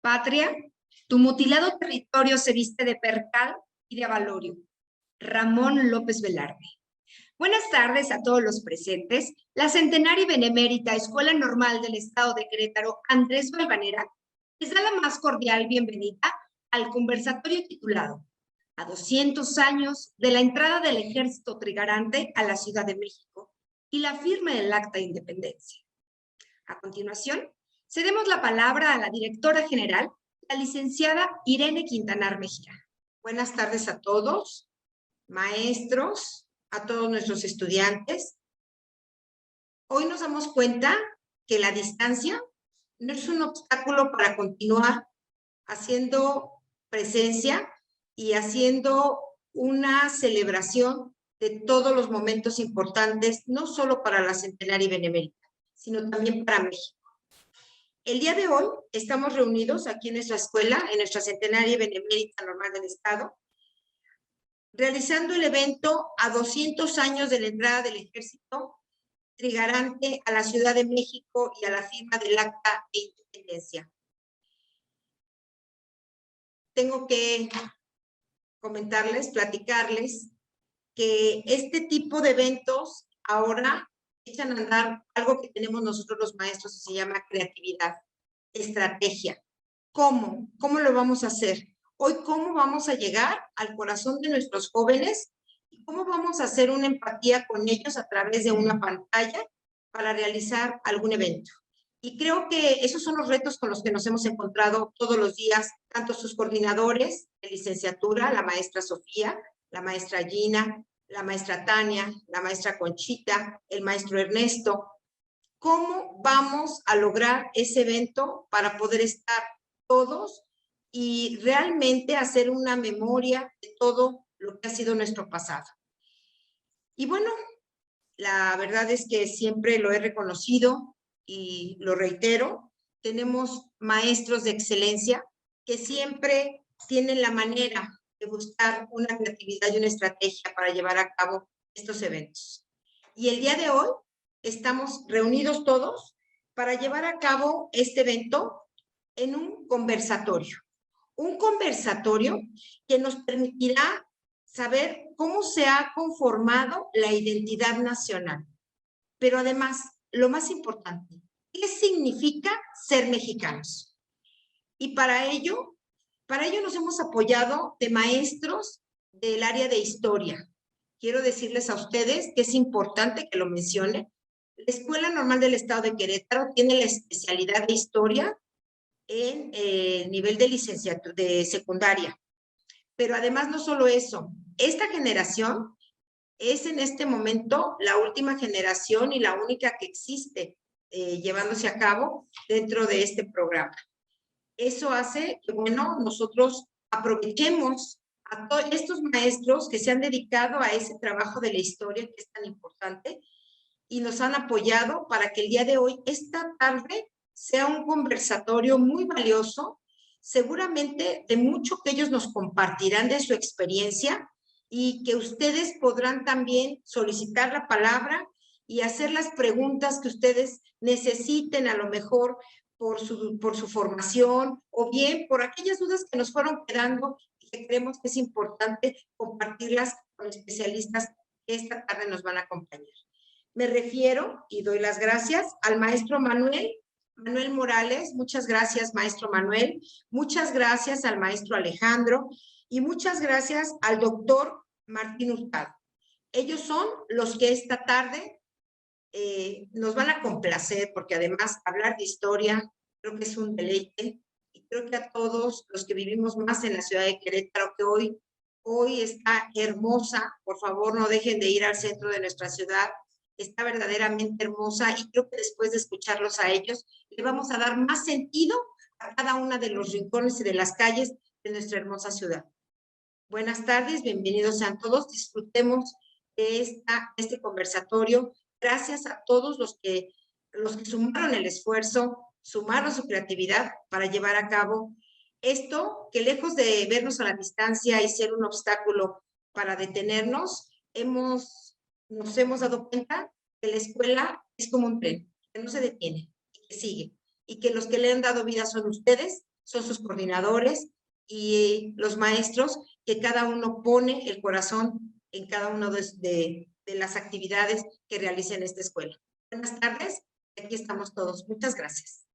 Patria, tu mutilado territorio se viste de percal y de avalorio. Ramón López Velarde. Buenas tardes a todos los presentes. La centenaria y benemérita Escuela Normal del Estado de Querétaro, Andrés Valvanera, les da la más cordial bienvenida al conversatorio titulado A 200 años de la entrada del Ejército Trigarante a la Ciudad de México y la firma del Acta de Independencia. A continuación, cedemos la palabra a la directora general, la licenciada Irene Quintanar Mejía. Buenas tardes a todos, maestros, a todos nuestros estudiantes. Hoy nos damos cuenta que la distancia no es un obstáculo para continuar haciendo presencia y haciendo una celebración de todos los momentos importantes, no solo para la centenaria y benemérita, sino también para México. El día de hoy estamos reunidos aquí en nuestra escuela, en nuestra centenaria y benemérita normal del Estado, realizando el evento a 200 años de la entrada del Ejército Trigarante a la Ciudad de México y a la firma del Acta de Independencia. Tengo que comentarles, platicarles, que este tipo de eventos ahora echan a andar algo que tenemos nosotros los maestros que se llama creatividad, estrategia. ¿Cómo? ¿Cómo lo vamos a hacer? Hoy, ¿cómo vamos a llegar al corazón de nuestros jóvenes? ¿Y cómo vamos a hacer una empatía con ellos a través de una pantalla para realizar algún evento? Y creo que esos son los retos con los que nos hemos encontrado todos los días, tanto sus coordinadores de licenciatura, la maestra Sofía, la maestra Gina, la maestra Tania, la maestra Conchita, el maestro Ernesto. ¿Cómo vamos a lograr ese evento para poder estar todos y realmente hacer una memoria de todo lo que ha sido nuestro pasado? Y bueno, la verdad es que siempre lo he reconocido y lo reitero, tenemos maestros de excelencia que siempre tienen la manera de buscar una creatividad y una estrategia para llevar a cabo estos eventos. Y el día de hoy estamos reunidos todos para llevar a cabo este evento en un conversatorio. Un conversatorio que nos permitirá saber cómo se ha conformado la identidad nacional. Pero además, lo más importante, ¿qué significa ser mexicanos? Y para ello nos hemos apoyado de maestros del área de historia. Quiero decirles a ustedes que es importante que lo mencione. La Escuela Normal del Estado de Querétaro tiene la especialidad de historia en nivel de licenciatura, de secundaria. Pero además no solo eso, esta generación es en este momento la última generación y la única que existe llevándose a cabo dentro de este programa. Eso hace que, bueno, nosotros aprovechemos a todos estos maestros que se han dedicado a ese trabajo de la historia que es tan importante y nos han apoyado para que el día de hoy, esta tarde, sea un conversatorio muy valioso, seguramente de mucho que ellos nos compartirán de su experiencia y que ustedes podrán también solicitar la palabra y hacer las preguntas que ustedes necesiten a lo mejor por su formación o bien por aquellas dudas que nos fueron quedando y que creemos que es importante compartirlas con especialistas que esta tarde nos van a acompañar. Me refiero y doy las gracias al maestro Manuel Morales. Muchas gracias, maestro Manuel. Muchas gracias al maestro Alejandro y muchas gracias al doctor Martín Hurtado. Ellos son los que esta tarde nos van a complacer porque además hablar de historia creo que es un deleite y creo que a todos los que vivimos más en la ciudad de Querétaro, que hoy está hermosa, por favor no dejen de ir al centro de nuestra ciudad, está verdaderamente hermosa y creo que después de escucharlos a ellos le vamos a dar más sentido a cada uno de los rincones y de las calles de nuestra hermosa ciudad. Buenas tardes, bienvenidos sean todos, disfrutemos de este conversatorio. Gracias a todos los que sumaron el esfuerzo, sumaron su creatividad para llevar a cabo esto que lejos de vernos a la distancia y ser un obstáculo para detenernos, nos hemos dado cuenta que la escuela es como un tren, que no se detiene, que sigue, y que los que le han dado vida son ustedes, son sus coordinadores y los maestros, que cada uno pone el corazón en cada una de las actividades que realiza en esta escuela. Buenas tardes, aquí estamos todos. Muchas gracias.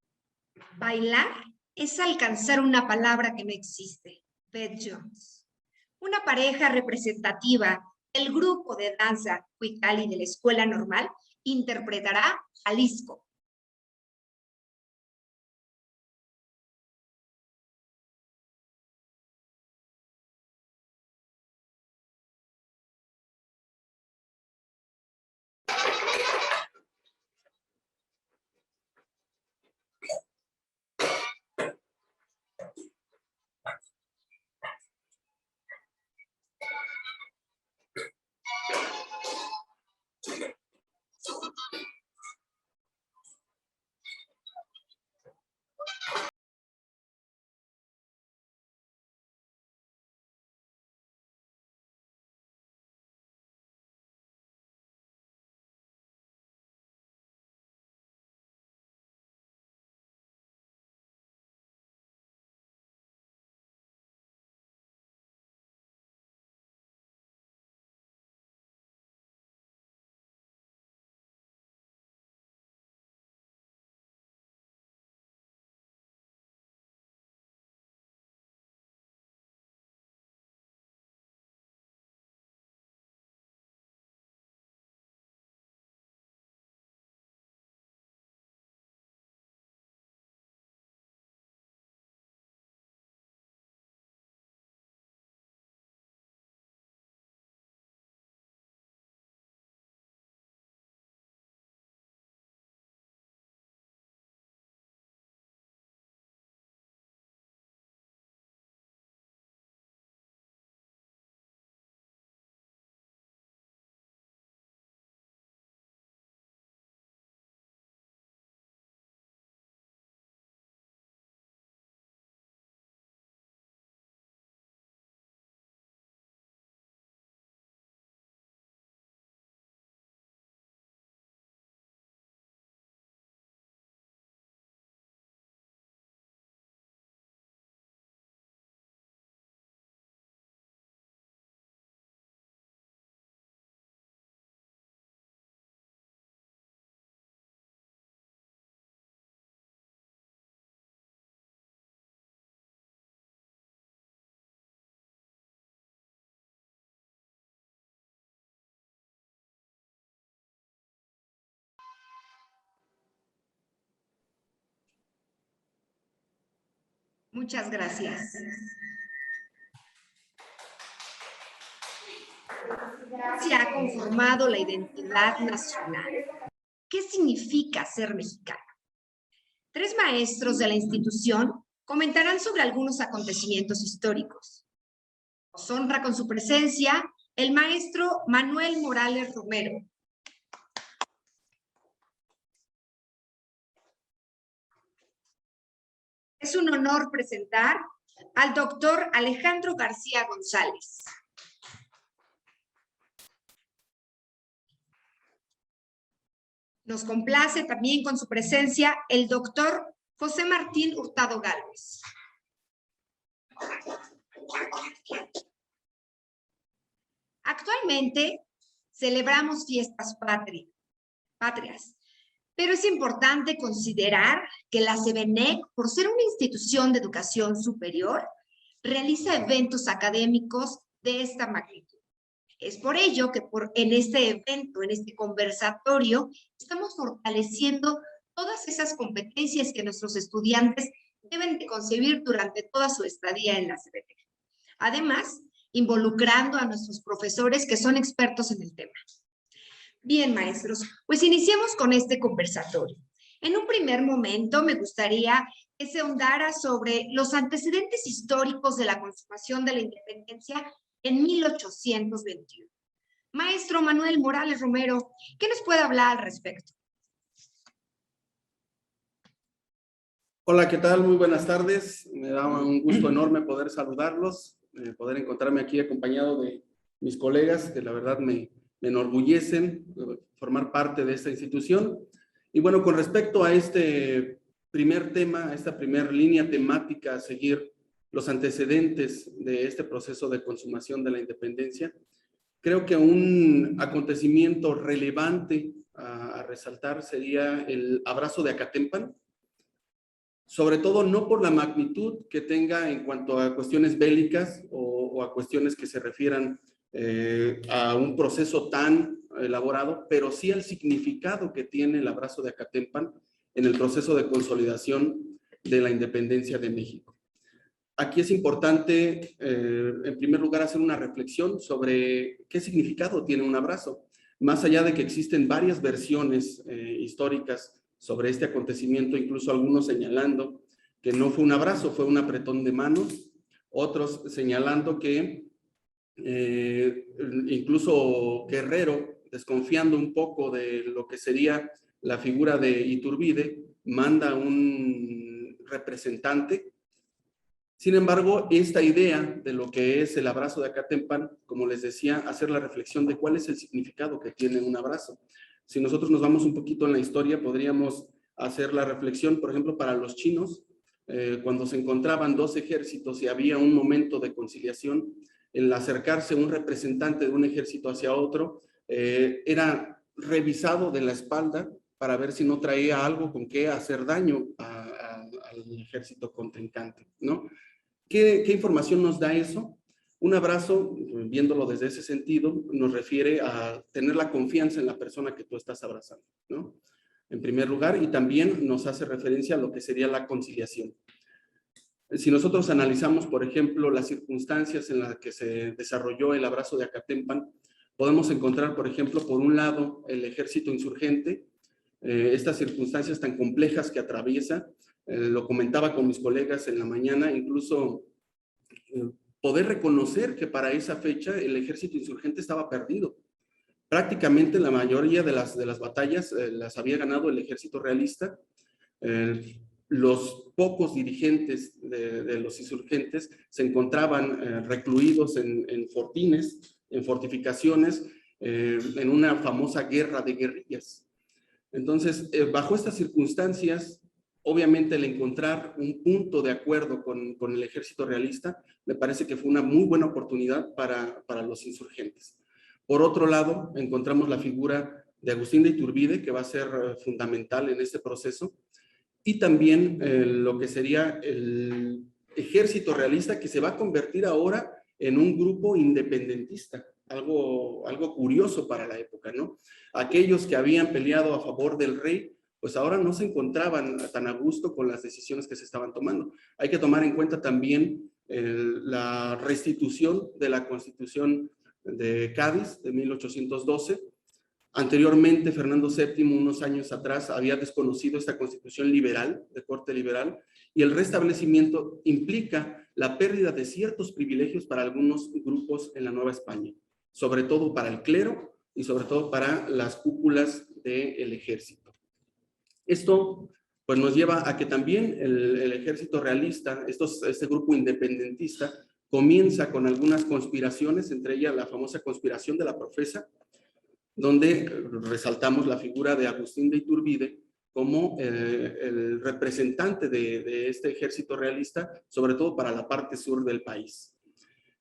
Bailar es alcanzar una palabra que no existe. Beth Jones. Una pareja representativa del grupo de danza Cuicali de la Escuela Normal interpretará Jalisco. Muchas gracias. Se ha conformado la identidad nacional. ¿Qué significa ser mexicano? 3 maestros de la institución comentarán sobre algunos acontecimientos históricos. Nos honra con su presencia el maestro Manuel Morales Romero. Es un honor presentar al doctor Alejandro García González. Nos complace también con su presencia el doctor José Martín Hurtado Gálvez. Actualmente celebramos fiestas patrias, pero es importante considerar que la CEBENEC, por ser una institución de educación superior, realiza eventos académicos de esta magnitud. Es por ello que en este evento, en este conversatorio, estamos fortaleciendo todas esas competencias que nuestros estudiantes deben de concebir durante toda su estadía en la CEBENEC. Además, involucrando a nuestros profesores que son expertos en el tema. Bien, maestros, pues iniciemos con este conversatorio. En un primer momento me gustaría que se ahondara sobre los antecedentes históricos de la consumación de la independencia en 1821. Maestro Manuel Morales Romero, ¿qué nos puede hablar al respecto? Hola, ¿qué tal? Muy buenas tardes. Me da un gusto enorme poder saludarlos, poder encontrarme aquí acompañado de mis colegas, que la verdad me enorgullecen formar parte de esta institución. Y bueno, con respecto a este primer tema, esta primera línea temática a seguir, los antecedentes de este proceso de consumación de la independencia, creo que un acontecimiento relevante a resaltar sería el abrazo de Acatempan, sobre todo no por la magnitud que tenga en cuanto a cuestiones bélicas o a cuestiones que se refieran a un proceso tan elaborado, pero sí al significado que tiene el abrazo de Acatempan en el proceso de consolidación de la independencia de México. Aquí es importante, en primer lugar, hacer una reflexión sobre qué significado tiene un abrazo. Más allá de que existen varias versiones históricas sobre este acontecimiento, incluso algunos señalando que no fue un abrazo, fue un apretón de manos, otros señalando que incluso Guerrero, desconfiando un poco de lo que sería la figura de Iturbide, manda un representante. Sin embargo, esta idea de lo que es el abrazo de Acatempan, como les decía, hacer la reflexión de cuál es el significado que tiene un abrazo. Si nosotros nos vamos un poquito en la historia, podríamos hacer la reflexión, por ejemplo, para los chinos, cuando se encontraban dos ejércitos y había un momento de conciliación, el acercarse un representante de un ejército hacia otro, era revisado de la espalda para ver si no traía algo con qué hacer daño al ejército contrincante, ¿no? ¿Qué información nos da eso? Un abrazo, viéndolo desde ese sentido, nos refiere a tener la confianza en la persona que tú estás abrazando, ¿no? En primer lugar, y también nos hace referencia a lo que sería la conciliación. Si nosotros analizamos, por ejemplo, las circunstancias en las que se desarrolló el abrazo de Acatempan, podemos encontrar, por ejemplo, por un lado, el ejército insurgente, estas circunstancias tan complejas que atraviesa, lo comentaba con mis colegas en la mañana, incluso poder reconocer que para esa fecha el ejército insurgente estaba perdido. Prácticamente la mayoría de las batallas las había ganado el ejército realista. Los pocos dirigentes de los insurgentes se encontraban recluidos en fortines, en fortificaciones, en una famosa guerra de guerrillas. Entonces, bajo estas circunstancias, obviamente el encontrar un punto de acuerdo con el ejército realista, me parece que fue una muy buena oportunidad para los insurgentes. Por otro lado, encontramos la figura de Agustín de Iturbide, que va a ser fundamental en este proceso, y también lo que sería el ejército realista, que se va a convertir ahora en un grupo independentista, algo curioso para la época, ¿no? Aquellos que habían peleado a favor del rey, pues ahora no se encontraban tan a gusto con las decisiones que se estaban tomando. Hay que tomar en cuenta también la restitución de la Constitución de Cádiz de 1812. Anteriormente, Fernando VII, unos años atrás, había desconocido esta constitución liberal, de corte liberal, y el restablecimiento implica la pérdida de ciertos privilegios para algunos grupos en la Nueva España, sobre todo para el clero y sobre todo para las cúpulas del ejército. Esto pues nos lleva a que también el ejército realista, este grupo independentista, comienza con algunas conspiraciones, entre ellas la famosa conspiración de la Profesa, donde resaltamos la figura de Agustín de Iturbide como el representante de este ejército realista, sobre todo para la parte sur del país.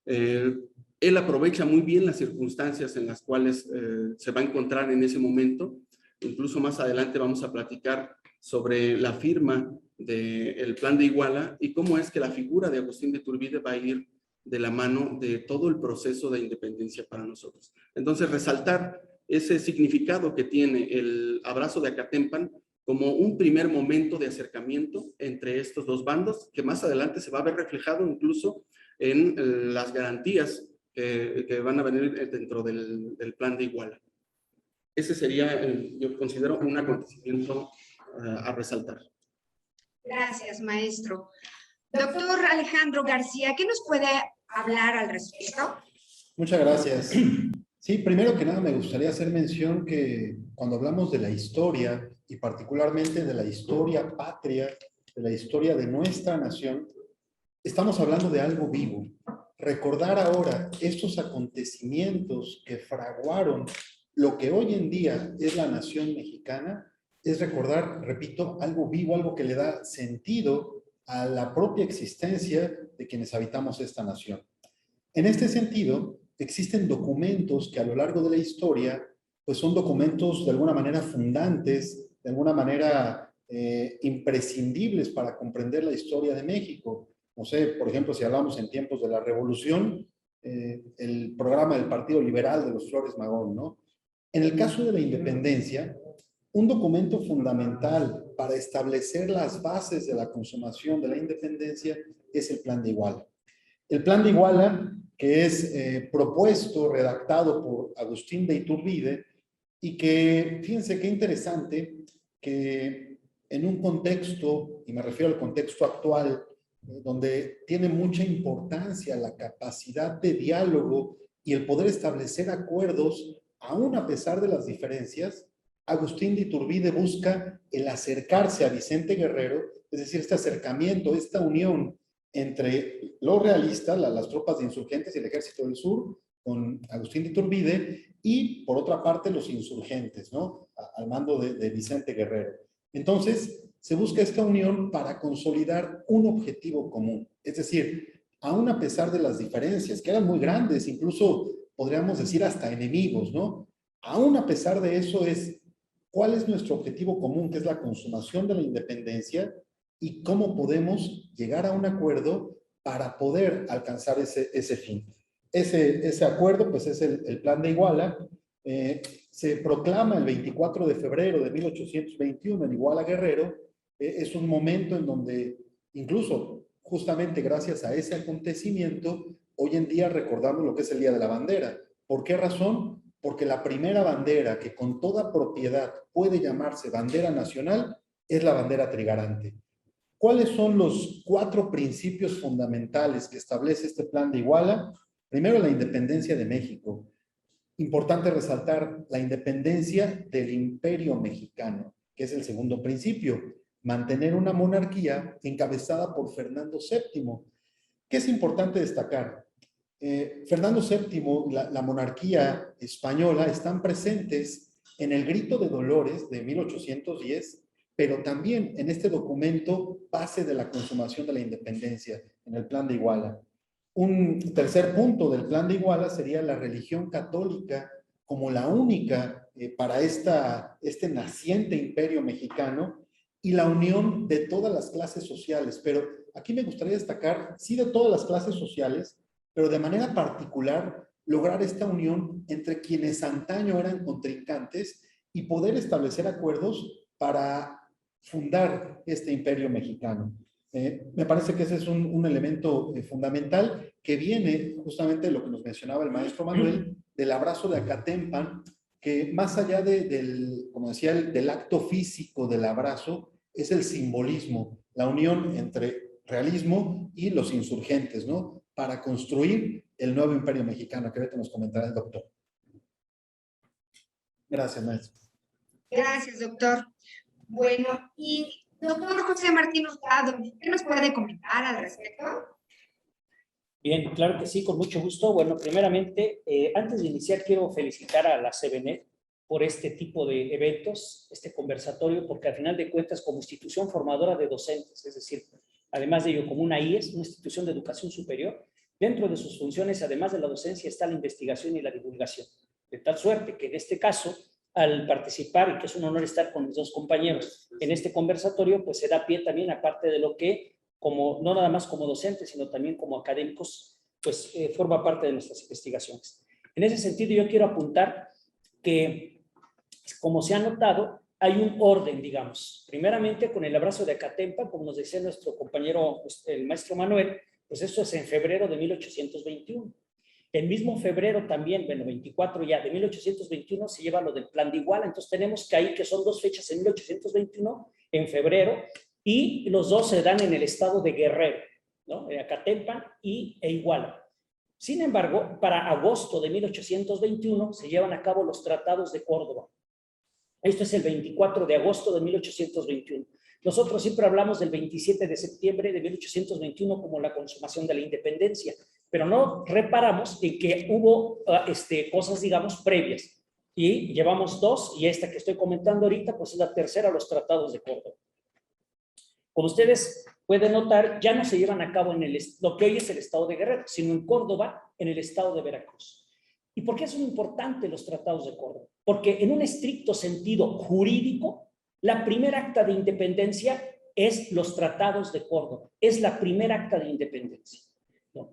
Él aprovecha muy bien las circunstancias en las cuales se va a encontrar en ese momento. Incluso más adelante vamos a platicar sobre la firma del Plan de Iguala y cómo es que la figura de Agustín de Iturbide va a ir de la mano de todo el proceso de independencia para nosotros. Entonces, resaltar ese significado que tiene el abrazo de Acatempan como un primer momento de acercamiento entre estos dos bandos, que más adelante se va a ver reflejado incluso en las garantías que van a venir dentro del Plan de Iguala. Ese sería, yo considero, un acontecimiento a resaltar. Gracias, maestro. Doctor Alejandro García, ¿qué nos puede hablar al respecto? Muchas gracias. Sí, primero que nada me gustaría hacer mención que cuando hablamos de la historia, y particularmente de la historia patria, de la historia de nuestra nación, estamos hablando de algo vivo. Recordar ahora estos acontecimientos que fraguaron lo que hoy en día es la nación mexicana es recordar, repito, algo vivo, algo que le da sentido a la propia existencia de quienes habitamos esta nación. En este sentido, existen documentos que a lo largo de la historia, pues son documentos de alguna manera fundantes, de alguna manera imprescindibles para comprender la historia de México. No sé, por ejemplo, si hablamos en tiempos de la Revolución, el programa del Partido Liberal de los Flores Magón, ¿no? En el caso de la independencia, un documento fundamental para establecer las bases de la consumación de la independencia es el Plan de Iguala. El Plan de Iguala, que es propuesto, redactado por Agustín de Iturbide, y que, fíjense qué interesante, que en un contexto, y me refiero al contexto actual, donde tiene mucha importancia la capacidad de diálogo y el poder establecer acuerdos, aún a pesar de las diferencias, Agustín de Iturbide busca el acercarse a Vicente Guerrero, es decir, este acercamiento, esta unión entre los realistas, las tropas de insurgentes y el Ejército del Sur, con Agustín de Iturbide, y por otra parte los insurgentes, ¿no? Al mando de Vicente Guerrero. Entonces, se busca esta unión para consolidar un objetivo común. Es decir, aún a pesar de las diferencias, que eran muy grandes, incluso podríamos decir hasta enemigos, ¿no? Aún a pesar de eso ¿cuál es nuestro objetivo común, que es la consumación de la independencia, y cómo podemos llegar a un acuerdo para poder alcanzar ese fin? Ese acuerdo, pues, es el Plan de Iguala. Se proclama el 24 de febrero de 1821 en Iguala Guerrero. Es un momento en donde, incluso justamente gracias a ese acontecimiento, hoy en día recordamos lo que es el Día de la Bandera. ¿Por qué razón? Porque la primera bandera que con toda propiedad puede llamarse bandera nacional es la bandera trigarante. ¿Cuáles son los 4 principios fundamentales que establece este Plan de Iguala? Primero, la independencia de México. Importante resaltar la independencia del Imperio Mexicano, que es el segundo principio. Mantener una monarquía encabezada por Fernando VII. ¿Qué es importante destacar? Fernando VII, la monarquía española, están presentes en el Grito de Dolores de 1810, pero también en este documento base de la consumación de la independencia, en el Plan de Iguala. Un tercer punto del Plan de Iguala sería la religión católica como la única para este naciente imperio mexicano, y la unión de todas las clases sociales. Pero aquí me gustaría destacar, sí, de todas las clases sociales, pero de manera particular lograr esta unión entre quienes antaño eran contrincantes y poder establecer acuerdos para fundar este imperio mexicano. Me parece que ese es un elemento fundamental que viene justamente de lo que nos mencionaba el maestro Manuel, del abrazo de Acatempan, que más allá como decía, del acto físico del abrazo, es el simbolismo, la unión entre realismo y los insurgentes, ¿no? Para construir el nuevo imperio mexicano, que ahorita nos comentará el doctor. Gracias, maestro. Gracias, doctor. Bueno, y doctor José Martín Hurtado, ¿qué nos puede comentar al respecto? Bien, claro que sí, con mucho gusto. Bueno, primeramente, antes de iniciar, quiero felicitar a la CBNEC por este tipo de eventos, este conversatorio, porque al final de cuentas, como institución formadora de docentes, es decir, además de ello, como una IES, una institución de educación superior, dentro de sus funciones, además de la docencia, está la investigación y la divulgación. De tal suerte que en este caso, al participar, y que es un honor estar con mis dos compañeros en este conversatorio, pues se da pie también, aparte de lo que, como no nada más como docentes, sino también como académicos, pues forma parte de nuestras investigaciones. En ese sentido, yo quiero apuntar que, como se ha notado, hay un orden, digamos. Primeramente, con el abrazo de Acatempan, como nos decía nuestro compañero, el maestro Manuel, pues eso es en febrero de 1821. El mismo febrero también, bueno, 24 ya, de 1821, se lleva lo del Plan de Iguala. Entonces tenemos que ahí, que son 2 fechas en 1821, en febrero, y los dos se dan en el estado de Guerrero, ¿no? Acatempan e Iguala. Sin embargo, para agosto de 1821 se llevan a cabo los tratados de Córdoba. Esto es el 24 de agosto de 1821. Nosotros siempre hablamos del 27 de septiembre de 1821 como la consumación de la independencia, pero no reparamos en que hubo cosas, digamos, previas. y llevamos 2, y esta que estoy comentando ahorita, pues es la tercera, los tratados de Córdoba. Como ustedes pueden notar, ya no se llevan a cabo en lo que hoy es el estado de Guerrero, sino en Córdoba, en el estado de Veracruz. ¿Y por qué son importantes los tratados de Córdoba? Porque en un estricto sentido jurídico, la primera acta de independencia es los tratados de Córdoba, es la primera acta de independencia, ¿no?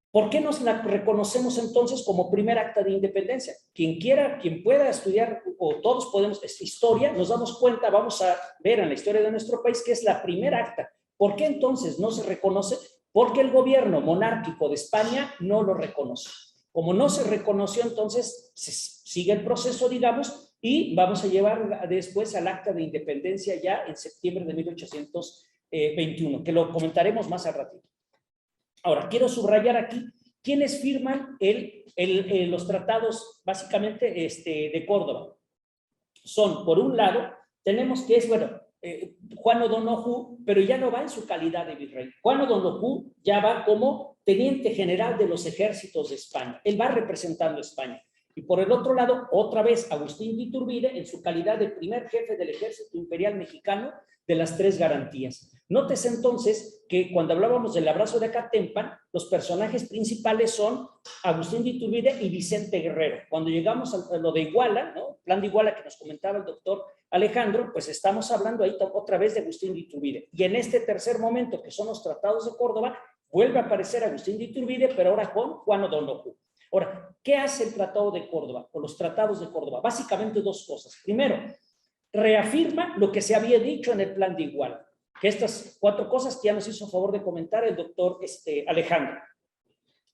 ¿Por qué nos la reconocemos entonces como primer acta de independencia? Quien quiera, quien pueda estudiar, o todos podemos, esta historia, nos damos cuenta, vamos a ver en la historia de nuestro país que es la primera acta. ¿Por qué entonces no se reconoce? Porque el gobierno monárquico de España no lo reconoce. Como no se reconoció, entonces se sigue el proceso, digamos, y vamos a llevar después al acta de independencia ya en septiembre de 1821, que lo comentaremos más al ratito. Ahora, quiero subrayar aquí quiénes firman los tratados, básicamente, de Córdoba. Son, por un lado, tenemos que es, bueno, Juan O'Donoghue, pero ya no va en su calidad de virrey. Juan O'Donoghue ya va como teniente general de los ejércitos de España. Él va representando a España. Y por el otro lado, otra vez, Agustín de Iturbide, en su calidad de primer jefe del ejército imperial mexicano de las 3 garantías. Nótese entonces que cuando hablábamos del abrazo de Acatempan, los personajes principales son Agustín de Iturbide y Vicente Guerrero. Cuando llegamos a lo de Iguala, ¿no? Plan de Iguala que nos comentaba el doctor Alejandro, pues estamos hablando ahí otra vez de Agustín de Iturbide. Y en este tercer momento, que son los tratados de Córdoba, vuelve a aparecer Agustín de Iturbide, pero ahora con Juan O'Donoghue. Ahora, ¿qué hace el Tratado de Córdoba o los tratados de Córdoba? Básicamente 2 cosas. Primero, reafirma lo que se había dicho en el Plan de Iguala, que estas 4 cosas que ya nos hizo favor de comentar el doctor Alejandro.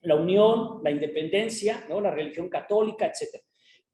La unión, la independencia, ¿no? La religión católica, etc.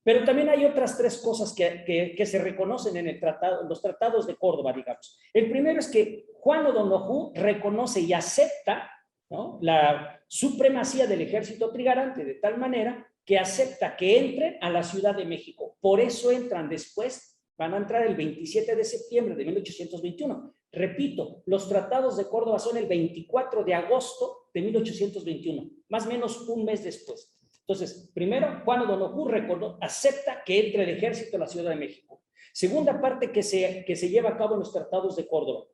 Pero también hay otras 3 cosas que se reconocen en los tratados de Córdoba, digamos. El primero es que Juan O'Donoghue reconoce y acepta, ¿no? La supremacía del ejército trigarante de tal manera que acepta que entren a la Ciudad de México. Por eso entran después, van a entrar el 27 de septiembre de 1821. Repito, los tratados de Córdoba son el 24 de agosto de 1821, más o menos un mes después. Entonces, primero, Juan O'Donoghue acepta que entre el ejército a la Ciudad de México. Segunda parte que se lleva a cabo en los tratados de Córdoba.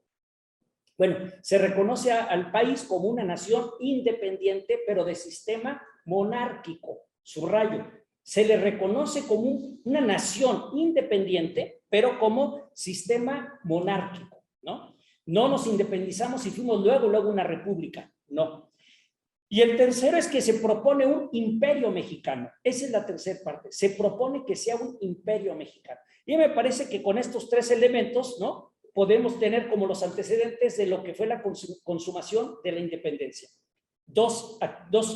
Bueno, se reconoce al país como una nación independiente, pero de sistema monárquico. Subrayo, se le reconoce como una nación independiente, pero como sistema monárquico, ¿no? No nos independizamos y fuimos luego una república, no. Y el tercero es que se propone un imperio mexicano. Esa es la tercera parte. Se propone que sea un imperio mexicano. Y me parece que con estos 3 elementos, ¿no?, podemos tener como los antecedentes de lo que fue la consumación de la independencia. Dos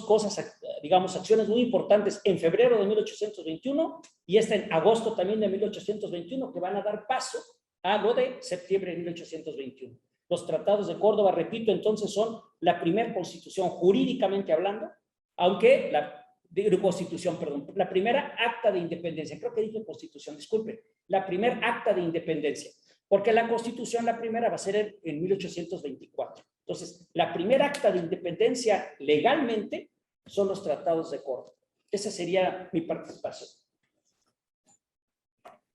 cosas, digamos, acciones muy importantes en febrero de 1821 y esta en agosto también de 1821 que van a dar paso a lo de septiembre de 1821. Los tratados de Córdoba, repito, entonces son la primera constitución jurídicamente hablando, aunque la primera acta de independencia, creo que dije constitución, disculpe, la primera acta de independencia. Porque la Constitución, la primera, va a ser en 1824. Entonces, la primera acta de independencia legalmente son los tratados de Córdoba. Esa sería mi participación.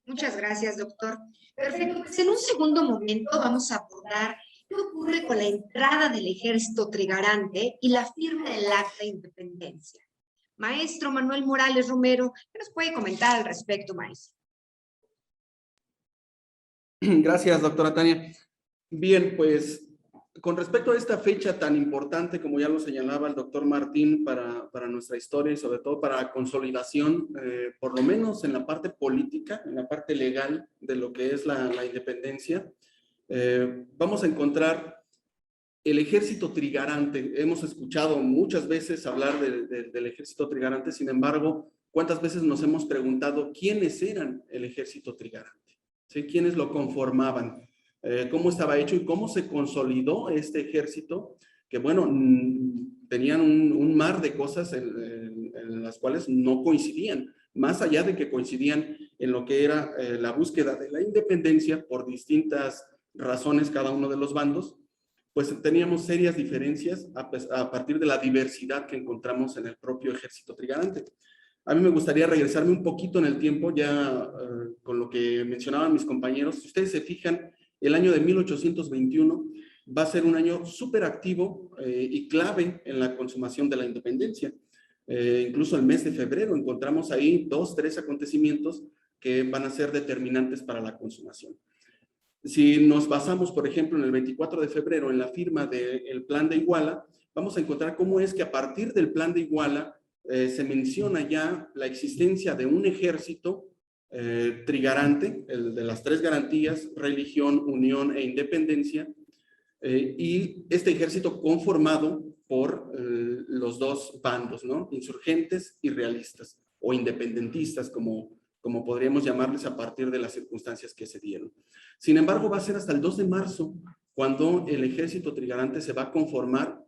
Muchas gracias, doctor. Perfecto. Pues en un segundo momento vamos a abordar qué ocurre con la entrada del ejército trigarante y la firma del acta de independencia. Maestro Manuel Morales Romero, ¿qué nos puede comentar al respecto, maestro? Gracias, doctora Tania. Bien, pues con respecto a esta fecha tan importante, como ya lo señalaba el doctor Martín, para nuestra historia y sobre todo para la consolidación, por lo menos en la parte política, en la parte legal de lo que es la independencia, vamos a encontrar el ejército trigarante. Hemos escuchado muchas veces hablar del ejército trigarante, sin embargo, ¿cuántas veces nos hemos preguntado quiénes eran el ejército trigarante? ¿Sí? ¿Quiénes lo conformaban? ¿Cómo estaba hecho y cómo se consolidó este ejército? Que bueno, tenían un mar de cosas en las cuales no coincidían, más allá de que coincidían en lo que era la búsqueda de la independencia por distintas razones cada uno de los bandos, pues teníamos serias diferencias a partir de la diversidad que encontramos en el propio ejército trigarante. A mí me gustaría regresarme un poquito en el tiempo, ya con lo que mencionaban mis compañeros. Si ustedes se fijan, el año de 1821 va a ser un año súper activo y clave en la consumación de la independencia. Incluso el mes de febrero encontramos ahí 2, 3 acontecimientos que van a ser determinantes para la consumación. Si nos basamos, por ejemplo, en el 24 de febrero, en la firma del Plan de Iguala, vamos a encontrar cómo es que a partir del Plan de Iguala se menciona ya la existencia de un ejército trigarante, el de las 3 garantías, religión, unión e independencia, y este ejército conformado por los 2 bandos, ¿no? Insurgentes y realistas, o independentistas, como podríamos llamarles a partir de las circunstancias que se dieron. Sin embargo, va a ser hasta el 2 de marzo cuando el ejército trigarante se va a conformar.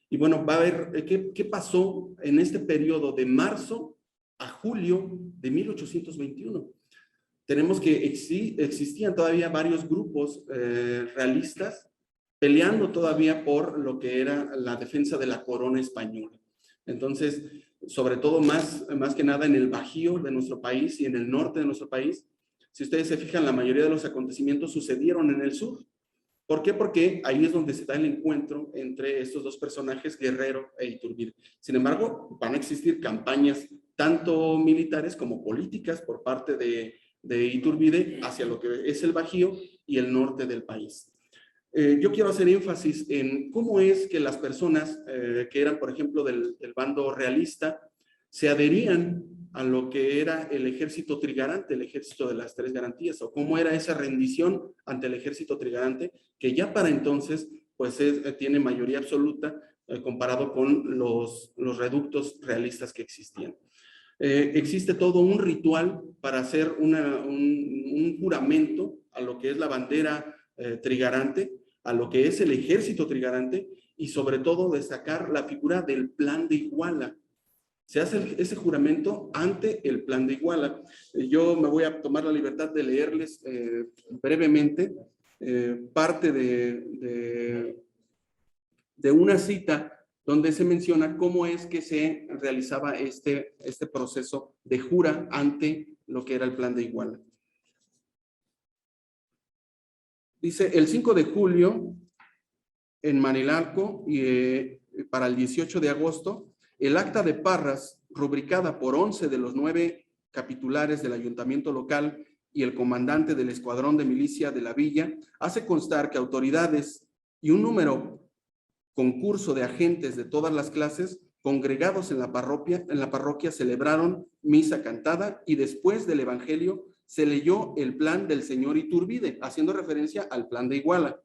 Y bueno, va a ver qué pasó en este periodo de marzo a julio de 1821. Tenemos que existían todavía varios grupos realistas peleando todavía por lo que era la defensa de la corona española. Entonces, sobre todo más que nada en el Bajío de nuestro país y en el norte de nuestro país, si ustedes se fijan, la mayoría de los acontecimientos sucedieron en el sur. ¿Por qué? Porque ahí es donde se da el encuentro entre estos 2 personajes, Guerrero e Iturbide. Sin embargo, van a existir campañas tanto militares como políticas por parte de Iturbide hacia lo que es el Bajío y el norte del país. Yo quiero hacer énfasis en cómo es que las personas que eran, por ejemplo, del bando realista, se adherían a lo que era el ejército trigarante, el ejército de las 3 garantías, o cómo era esa rendición ante el ejército trigarante, que ya para entonces pues tiene mayoría absoluta comparado con los reductos realistas que existían. Existe todo un ritual para hacer un juramento a lo que es la bandera trigarante, a lo que es el ejército trigarante, y sobre todo destacar la figura del Plan de Iguala. Se hace ese juramento ante el Plan de Iguala. Yo me voy a tomar la libertad de leerles brevemente parte de una cita donde se menciona cómo es que se realizaba este proceso de jura ante lo que era el Plan de Iguala. Dice, el 5 de julio, en Manilalco, y para el 18 de agosto, el acta de Parras, rubricada por 11 de los 9 capitulares del ayuntamiento local y el comandante del escuadrón de milicia de la villa, hace constar que autoridades y un número concurso de agentes de todas las clases congregados en la parroquia celebraron misa cantada y después del evangelio se leyó el plan del señor Iturbide, haciendo referencia al Plan de Iguala,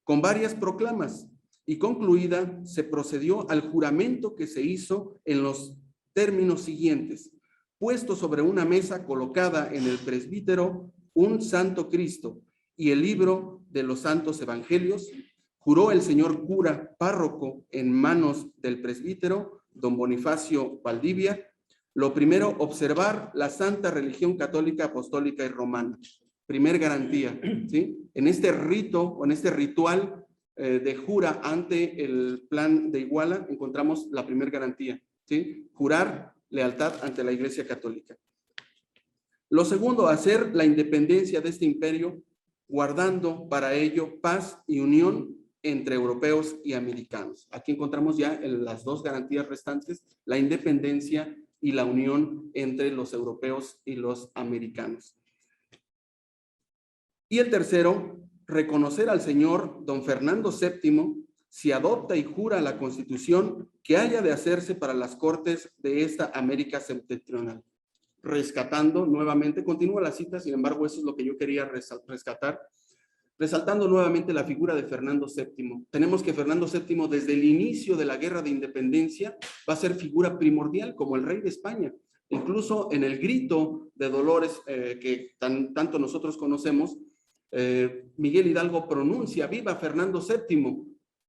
con varias proclamas, y concluida se procedió al juramento que se hizo en los términos siguientes: puesto sobre una mesa colocada en el presbítero un santo Cristo y el libro de los santos evangelios, juró el señor cura párroco en manos del presbítero, don Bonifacio Valdivia, lo primero, observar la santa religión católica, apostólica y romana. Primer garantía, ¿sí? En este rito o en este ritual de jura ante el Plan de Iguala encontramos la primera garantía, ¿sí? Jurar lealtad ante la Iglesia Católica. Lo segundo, hacer la independencia de este imperio, guardando para ello paz y unión entre europeos y americanos. Aquí encontramos ya las 2 garantías restantes, la independencia y la unión entre los europeos y los americanos. Y el tercero, reconocer al señor don Fernando VII si adopta y jura la Constitución que haya de hacerse para las Cortes de esta América septentrional. Rescatando nuevamente, continúa la cita, sin embargo, eso es lo que yo quería rescatar, resaltando nuevamente la figura de Fernando VII. Tenemos que Fernando VII, desde el inicio de la Guerra de Independencia, va a ser figura primordial como el rey de España. Incluso en el grito de Dolores que tanto nosotros conocemos, Miguel Hidalgo pronuncia "Viva Fernando VII",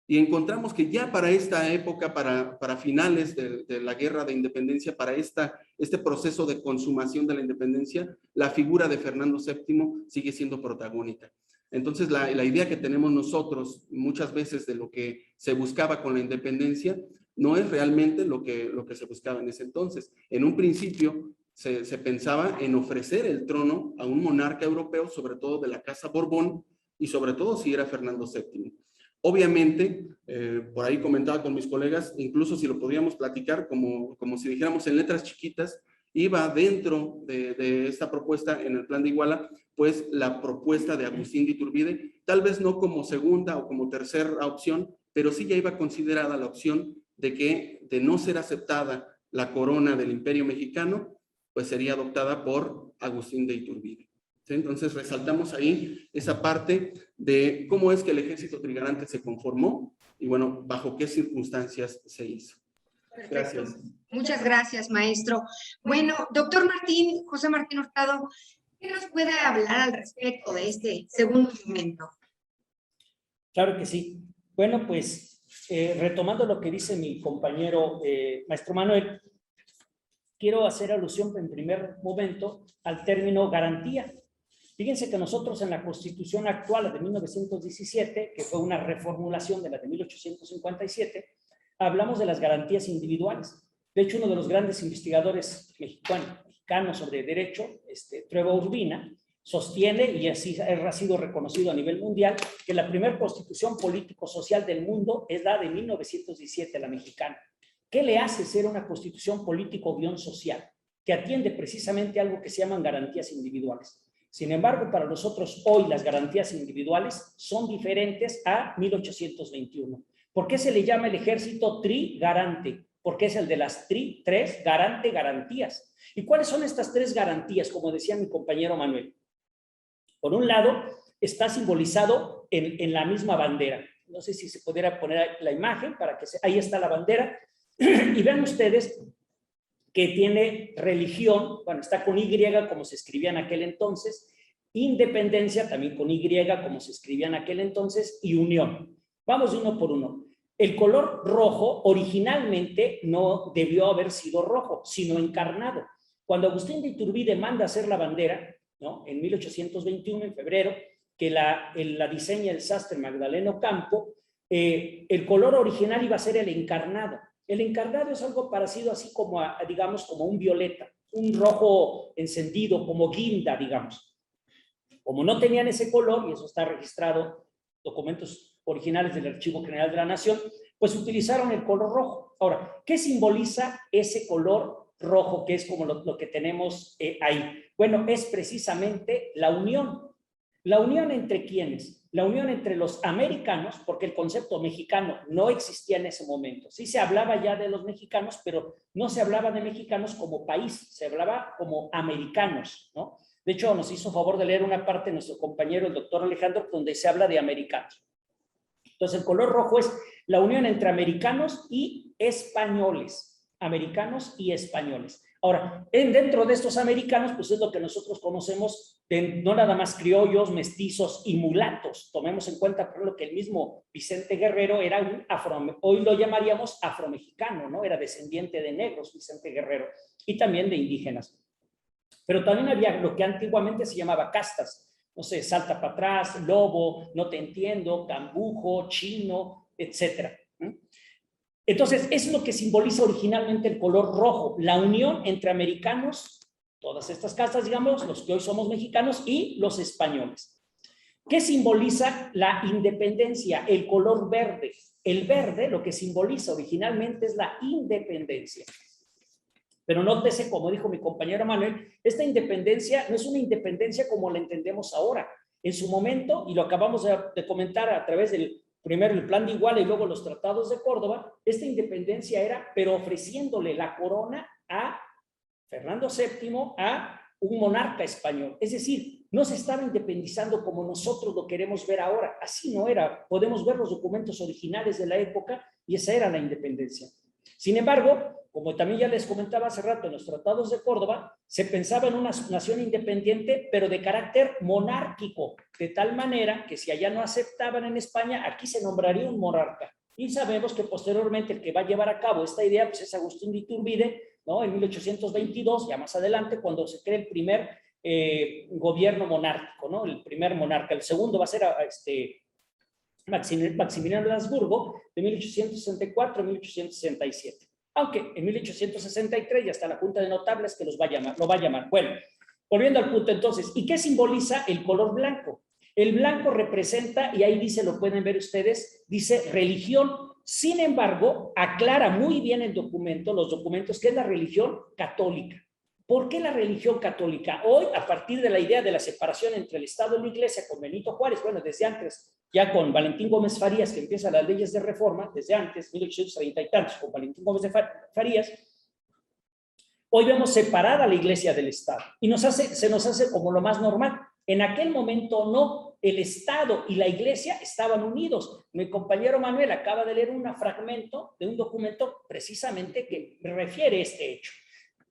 y encontramos que ya para esta época, para finales de la Guerra de Independencia, para este proceso de consumación de la independencia, la figura de Fernando VII sigue siendo protagónica. Entonces, la idea que tenemos nosotros muchas veces de lo que se buscaba con la independencia no es realmente lo que se buscaba en ese entonces. En un principio se pensaba en ofrecer el trono a un monarca europeo, sobre todo de la Casa Borbón, y sobre todo si era Fernando VII. Obviamente, por ahí comentaba con mis colegas, incluso si lo podíamos platicar como si dijéramos en letras chiquitas, iba dentro de esta propuesta en el plan de Iguala, pues la propuesta de Agustín de Iturbide, tal vez no como segunda o como tercera opción, pero sí ya iba considerada la opción de que de no ser aceptada la corona del Imperio Mexicano, pues sería adoptada por Agustín de Iturbide. ¿Sí? Entonces resaltamos ahí esa parte de cómo es que el ejército trigarante se conformó y bueno, bajo qué circunstancias se hizo. Perfecto. Gracias. Muchas gracias, maestro. Bueno, doctor Martín, José Martín Hurtado, ¿qué nos puede hablar al respecto de este segundo momento? Claro que sí. Bueno, pues retomando lo que dice mi compañero maestro Manuel, quiero hacer alusión en primer momento al término garantía. Fíjense que nosotros en la Constitución actual, la de 1917, que fue una reformulación de la de 1857, hablamos de las garantías individuales. De hecho, uno de los grandes investigadores mexicanos sobre derecho, Trueba Urbina, sostiene, y así ha sido reconocido a nivel mundial, que la primera constitución político-social del mundo es la de 1917, la mexicana. ¿Qué le hace ser una constitución político-social? Que atiende precisamente algo que se llaman garantías individuales. Sin embargo, para nosotros hoy las garantías individuales son diferentes a 1821. ¿Por qué se le llama el ejército trigarante? Porque es el de las tres garantías. ¿Y cuáles son estas tres garantías? Como decía mi compañero Manuel. Por un lado, está simbolizado en la misma bandera. No sé si se pudiera poner la imagen para que ahí está la bandera. Y vean ustedes que tiene religión, bueno, está con Y como se escribía en aquel entonces, independencia también con Y como se escribía en aquel entonces, y unión. Vamos de uno por uno. El color rojo originalmente no debió haber sido rojo, sino encarnado. Cuando Agustín de Iturbide manda hacer la bandera, ¿no? En 1821, en febrero, que la diseña el sastre Magdaleno Campo, el color original iba a ser el encarnado. El encarnado es algo parecido así como, digamos, como un violeta, un rojo encendido, como guinda, digamos. Como no tenían ese color, y eso está registrado, documentos originales del Archivo General de la Nación, pues utilizaron el color rojo. Ahora, ¿qué simboliza ese color rojo que es como lo que tenemos ahí? Bueno, es precisamente la unión. ¿La unión entre quiénes? La unión entre los americanos, porque el concepto mexicano no existía en ese momento. Sí se hablaba ya de los mexicanos, pero no se hablaba de mexicanos como país, se hablaba como americanos, ¿no? De hecho, nos hizo favor de leer una parte de nuestro compañero, el doctor Alejandro, donde se habla de americanos. Entonces, el color rojo es la unión entre americanos y españoles. Americanos y españoles. Ahora, dentro de estos americanos, pues es lo que nosotros conocemos, no nada más criollos, mestizos y mulatos. Tomemos en cuenta, por ejemplo, que el mismo Vicente Guerrero era un hoy lo llamaríamos afromexicano, ¿no? Era descendiente de negros, Vicente Guerrero, y también de indígenas. Pero también había lo que antiguamente se llamaba castas. No sé, salta para atrás, lobo, no te entiendo, cambujo, chino, etcétera. Entonces, es lo que simboliza originalmente el color rojo, la unión entre americanos, todas estas castas, digamos, los que hoy somos mexicanos, y los españoles. ¿Qué simboliza la independencia? El color verde. El verde lo que simboliza originalmente es la independencia. Pero nótese, como dijo mi compañero Manuel, esta independencia no es una independencia como la entendemos ahora. En su momento, y lo acabamos de comentar a través del primero el plan de Iguala y luego los tratados de Córdoba, esta independencia era, pero ofreciéndole la corona a Fernando VII, a un monarca español. Es decir, no se estaba independizando como nosotros lo queremos ver ahora. Así no era. Podemos ver los documentos originales de la época y esa era la independencia. Sin embargo, como también ya les comentaba hace rato en los tratados de Córdoba, se pensaba en una nación independiente, pero de carácter monárquico, de tal manera que si allá no aceptaban en España, aquí se nombraría un monarca. Y sabemos que posteriormente el que va a llevar a cabo esta idea pues es Agustín de Iturbide, ¿no? En 1822, ya más adelante, cuando se crea el primer gobierno monárquico, ¿no? El primer monarca. El segundo va a ser Maximiliano de Habsburgo de 1864 a 1867. Aunque en 1863 ya está la Junta de Notables que lo va a llamar. Bueno, volviendo al punto entonces, ¿y qué simboliza el color blanco? El blanco representa, y ahí dice, lo pueden ver ustedes, dice religión. Sin embargo, aclara muy bien el documento, los documentos, que es la religión católica. ¿Por qué la religión católica? Hoy, a partir de la idea de la separación entre el Estado y la Iglesia con Benito Juárez, bueno, desde antes, ya con Valentín Gómez Farías, que empiezan las leyes de reforma, desde antes, 1830 y tantos, con Valentín Gómez de Farías, hoy vemos separada la Iglesia del Estado y se nos hace como lo más normal. En aquel momento no, el Estado y la Iglesia estaban unidos. Mi compañero Manuel acaba de leer un fragmento de un documento precisamente que refiere este hecho.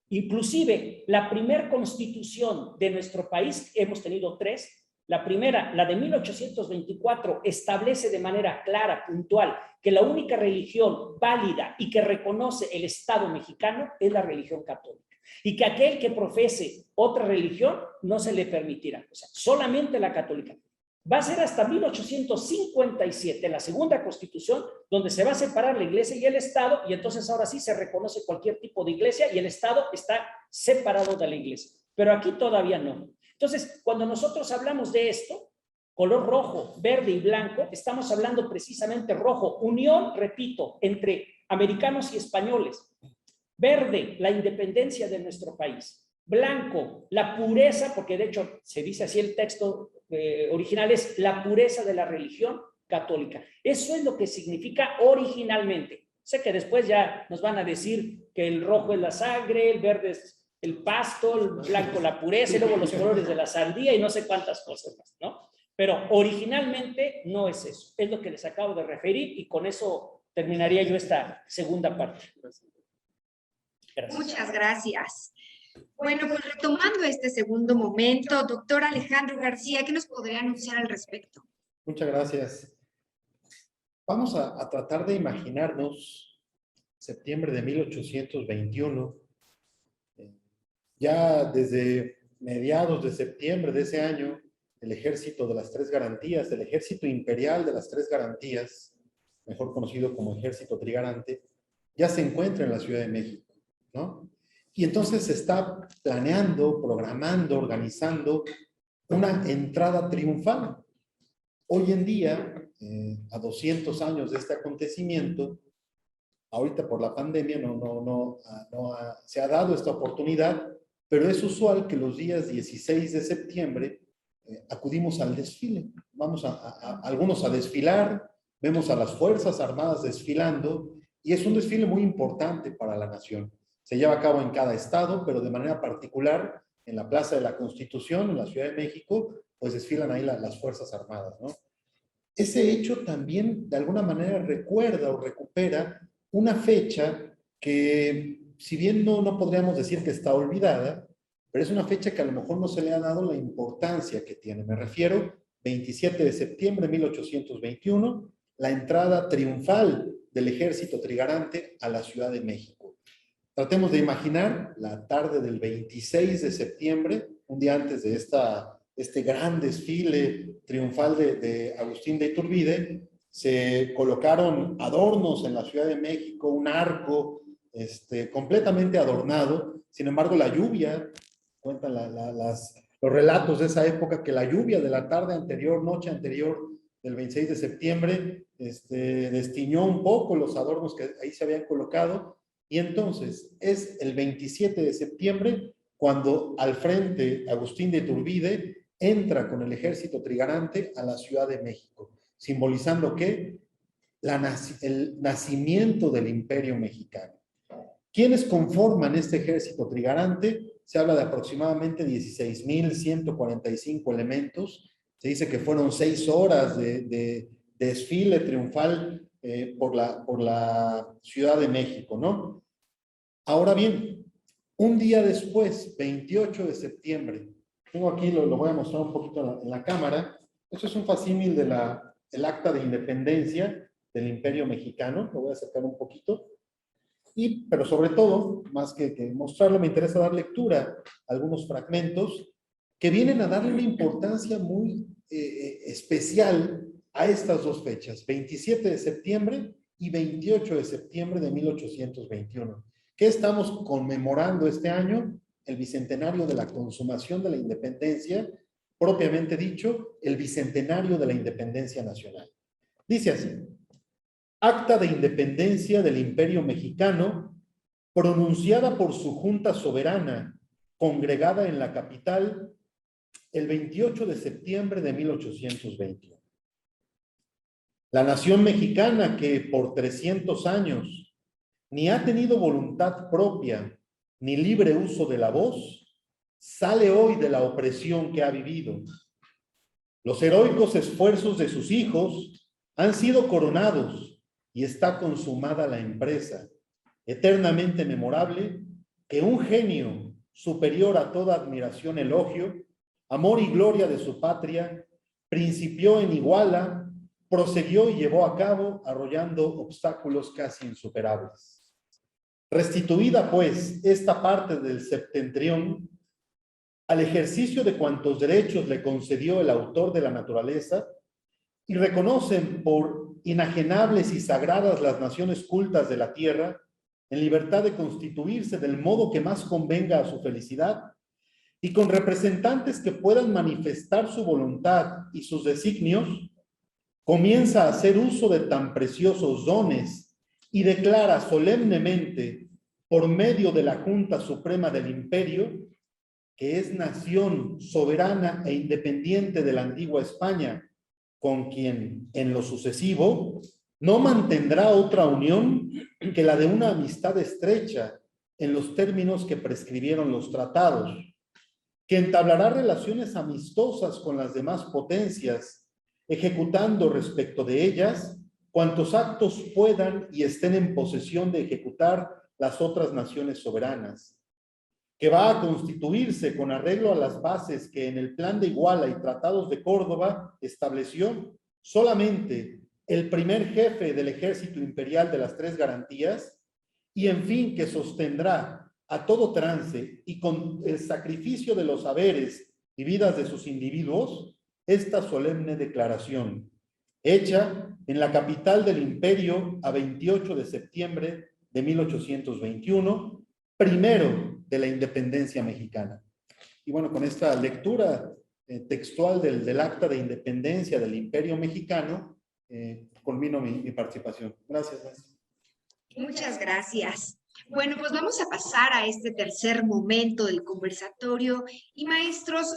Inclusive, la primera constitución de nuestro país, hemos tenido 3, la primera, la de 1824, establece de manera clara, puntual, que la única religión válida y que reconoce el Estado mexicano es la religión católica. Y que aquel que profese otra religión no se le permitirá. O sea, solamente la católica. Va a ser hasta 1857, la segunda constitución, donde se va a separar la iglesia y el Estado, y entonces ahora sí se reconoce cualquier tipo de iglesia y el Estado está separado de la iglesia. Pero aquí todavía no. Entonces, cuando nosotros hablamos de esto, color rojo, verde y blanco, estamos hablando precisamente rojo, unión, repito, entre americanos y españoles. Verde, la independencia de nuestro país. Blanco, la pureza, porque de hecho se dice así el texto original, es la pureza de la religión católica. Eso es lo que significa originalmente. Sé que después ya nos van a decir que el rojo es la sangre, el verde es el pasto, el blanco la pureza, y luego los colores de la sandía y no sé cuántas cosas más, ¿no? Pero originalmente no es eso. Es lo que les acabo de referir y con eso terminaría yo esta segunda parte. Gracias. Muchas gracias. Bueno, pues retomando este segundo momento, doctor Alejandro García, ¿qué nos podría anunciar al respecto? Muchas gracias. Vamos a tratar de imaginarnos septiembre de 1821. Ya desde mediados de septiembre de ese año, el Ejército de las Tres Garantías, el Ejército Imperial de las Tres Garantías, mejor conocido como Ejército Trigarante, ya se encuentra en la Ciudad de México, ¿no? Y entonces se está planeando, programando, organizando una entrada triunfal. Hoy en día, a 200 años de este acontecimiento, ahorita por la pandemia se ha dado esta oportunidad, pero es usual que los días 16 de septiembre acudimos al desfile. Vamos algunos a desfilar, vemos a las Fuerzas Armadas desfilando, y es un desfile muy importante para la nación. Se lleva a cabo en cada estado, pero de manera particular en la Plaza de la Constitución, en la Ciudad de México, pues desfilan ahí las Fuerzas Armadas, ¿no? Ese hecho también de alguna manera recuerda o recupera una fecha que, si bien no podríamos decir que está olvidada, pero es una fecha que a lo mejor no se le ha dado la importancia que tiene. Me refiero 27 de septiembre de 1821, la entrada triunfal del Ejército Trigarante a la Ciudad de México. Tratemos de imaginar la tarde del 26 de septiembre, un día antes de este gran desfile triunfal de Agustín de Iturbide. Se colocaron adornos en la Ciudad de México, un arco completamente adornado. Sin embargo, la lluvia, cuentan los relatos de esa época, que la lluvia de la tarde anterior, noche anterior del 26 de septiembre, destiñó un poco los adornos que ahí se habían colocado. Y entonces es el 27 de septiembre cuando al frente Agustín de Iturbide entra con el Ejército Trigarante a la Ciudad de México, simbolizando ¿qué? El nacimiento del Imperio Mexicano. ¿Quiénes conforman este Ejército Trigarante? Se habla de aproximadamente 16,145 elementos. Se dice que fueron 6 horas de desfile triunfal por la Ciudad de México, ¿no? Ahora bien, un día después, 28 de septiembre, tengo aquí, lo voy a mostrar un poquito en la cámara. Esto es un facsímil del Acta de Independencia del Imperio Mexicano. Lo voy a acercar un poquito. Pero sobre todo, más que mostrarlo, me interesa dar lectura a algunos fragmentos que vienen a darle una importancia muy especial a estas dos fechas, 27 de septiembre y 28 de septiembre de 1821. ¿Qué estamos conmemorando este año? El bicentenario de la consumación de la independencia, propiamente dicho, el bicentenario de la independencia nacional. Dice así: Acta de Independencia del Imperio Mexicano, pronunciada por su Junta Soberana, congregada en la capital el 28 de septiembre de 1821. La nación mexicana que por 300 años ni ha tenido voluntad propia ni libre uso de la voz, sale hoy de la opresión que ha vivido. Los heroicos esfuerzos de sus hijos han sido coronados y está consumada la empresa, eternamente memorable, que un genio superior a toda admiración, elogio, amor y gloria de su patria, principió en Iguala, proseguió y llevó a cabo, arrollando obstáculos casi insuperables. Restituida, pues, esta parte del septentrión al ejercicio de cuantos derechos le concedió el autor de la naturaleza, y reconocen por inajenables y sagradas las naciones cultas de la tierra, en libertad de constituirse del modo que más convenga a su felicidad, y con representantes que puedan manifestar su voluntad y sus designios, comienza a hacer uso de tan preciosos dones y declara solemnemente, por medio de la Junta Suprema del Imperio, que es nación soberana e independiente de la antigua España, con quien en lo sucesivo no mantendrá otra unión que la de una amistad estrecha en los términos que prescribieron los tratados, que entablará relaciones amistosas con las demás potencias, ejecutando respecto de ellas cuantos actos puedan y estén en posesión de ejecutar las otras naciones soberanas, que va a constituirse con arreglo a las bases que en el Plan de Iguala y Tratados de Córdoba estableció solamente el primer jefe del ejército imperial de las tres garantías, y en fin que sostendrá a todo trance y con el sacrificio de los haberes y vidas de sus individuos esta solemne declaración, hecha en la capital del imperio a 28 de septiembre de 1821, primero de la independencia mexicana. Y bueno, con esta lectura textual del Acta de Independencia del Imperio Mexicano, culmino mi participación. Gracias, maestro. Muchas gracias. Bueno, pues vamos a pasar a este tercer momento del conversatorio. Y maestros,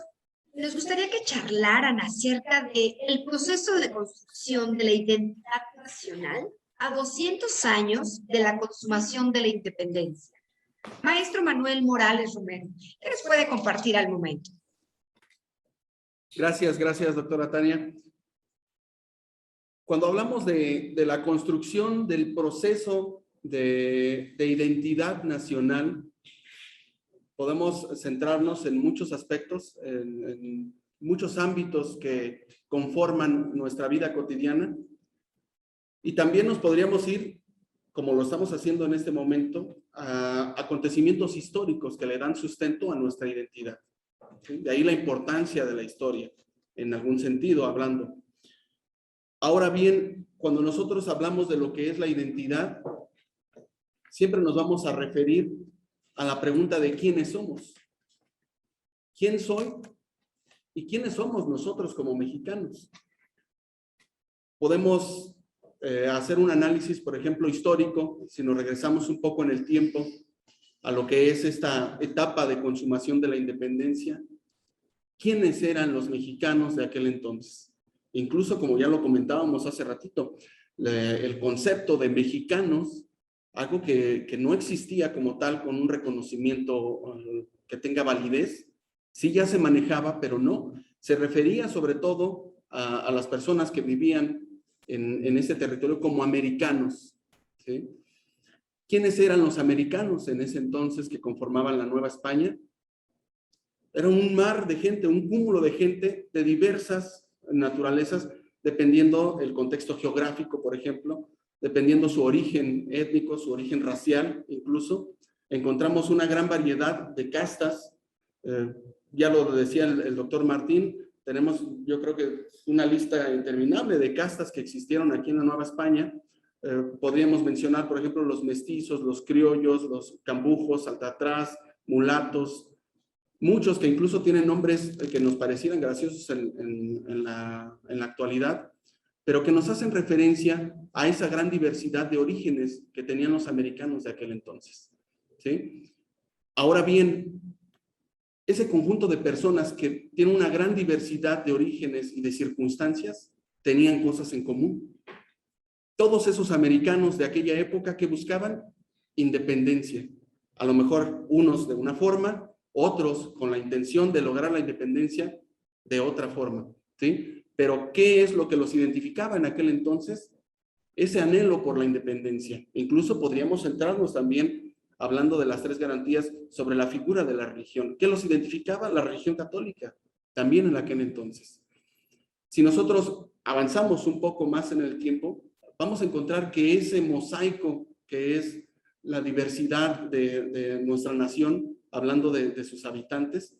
nos gustaría que charlaran acerca del proceso de construcción de la identidad nacional a 200 años de la consumación de la independencia. Maestro Manuel Morales Romero, ¿qué nos puede compartir al momento? Gracias, doctora Tania. Cuando hablamos de la construcción del proceso de identidad nacional, podemos centrarnos en muchos aspectos, en muchos ámbitos que conforman nuestra vida cotidiana, y también nos podríamos ir, como lo estamos haciendo en este momento, a acontecimientos históricos que le dan sustento a nuestra identidad. ¿Sí? De ahí la importancia de la historia, en algún sentido hablando. Ahora bien, cuando nosotros hablamos de lo que es la identidad, siempre nos vamos a referir a la pregunta de quiénes somos. ¿Quién soy? ¿Y quiénes somos nosotros como mexicanos? Podemos hacer un análisis, por ejemplo, histórico, si nos regresamos un poco en el tiempo a lo que es esta etapa de consumación de la independencia. ¿Quiénes eran los mexicanos de aquel entonces? Incluso, como ya lo comentábamos hace ratito, el concepto de mexicanos, algo que no existía como tal con un reconocimiento que tenga validez, sí ya se manejaba, pero no. Se refería sobre todo a las personas que vivían en ese territorio como americanos, ¿sí? ¿Quiénes eran los americanos en ese entonces que conformaban la Nueva España? Era un mar de gente, un cúmulo de gente de diversas naturalezas, dependiendo el contexto geográfico, por ejemplo, dependiendo su origen étnico, su origen racial, incluso. Encontramos una gran variedad de castas, ya lo decía el doctor Martín, Tenemos, yo creo que una lista interminable de castas que existieron aquí en la Nueva España. Podríamos mencionar, por ejemplo, los mestizos, los criollos, los cambujos, altatraz, mulatos, muchos que incluso tienen nombres que nos parecieran graciosos en la actualidad, pero que nos hacen referencia a esa gran diversidad de orígenes que tenían los americanos de aquel entonces, ¿sí? Ahora bien, ese conjunto de personas que tienen una gran diversidad de orígenes y de circunstancias tenían cosas en común. Todos esos americanos de aquella época que buscaban independencia, a lo mejor unos de una forma, otros con la intención de lograr la independencia de otra forma, ¿sí? Pero ¿qué es lo que los identificaba en aquel entonces? Ese anhelo por la independencia. Incluso podríamos centrarnos también hablando de las 3 garantías sobre la figura de la religión. ¿Qué los identificaba? La religión católica, también en aquel entonces. Si nosotros avanzamos un poco más en el tiempo, vamos a encontrar que ese mosaico que es la diversidad de nuestra nación, hablando de sus habitantes,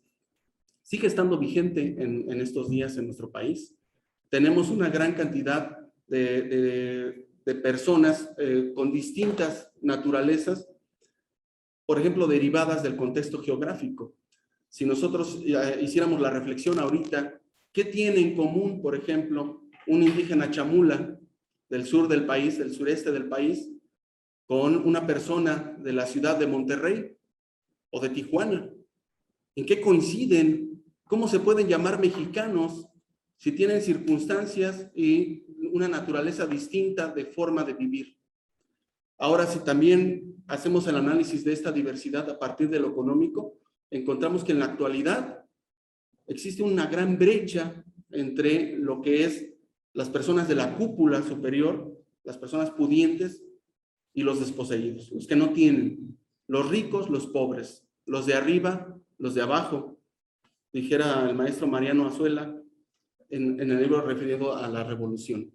sigue estando vigente en estos días en nuestro país. Tenemos una gran cantidad de personas con distintas naturalezas, por ejemplo, derivadas del contexto geográfico. Si nosotros hiciéramos la reflexión ahorita, ¿qué tiene en común, por ejemplo, un indígena chamula del sur del país, del sureste del país, con una persona de la ciudad de Monterrey o de Tijuana? ¿En qué coinciden? ¿Cómo se pueden llamar mexicanos si tienen circunstancias y una naturaleza distinta de forma de vivir? Ahora, si también hacemos el análisis de esta diversidad a partir de lo económico, encontramos que en la actualidad existe una gran brecha entre lo que es las personas de la cúpula superior, las personas pudientes y los desposeídos, los que no tienen, los ricos, los pobres, los de arriba, los de abajo, dijera el maestro Mariano Azuela en el libro referido a la revolución.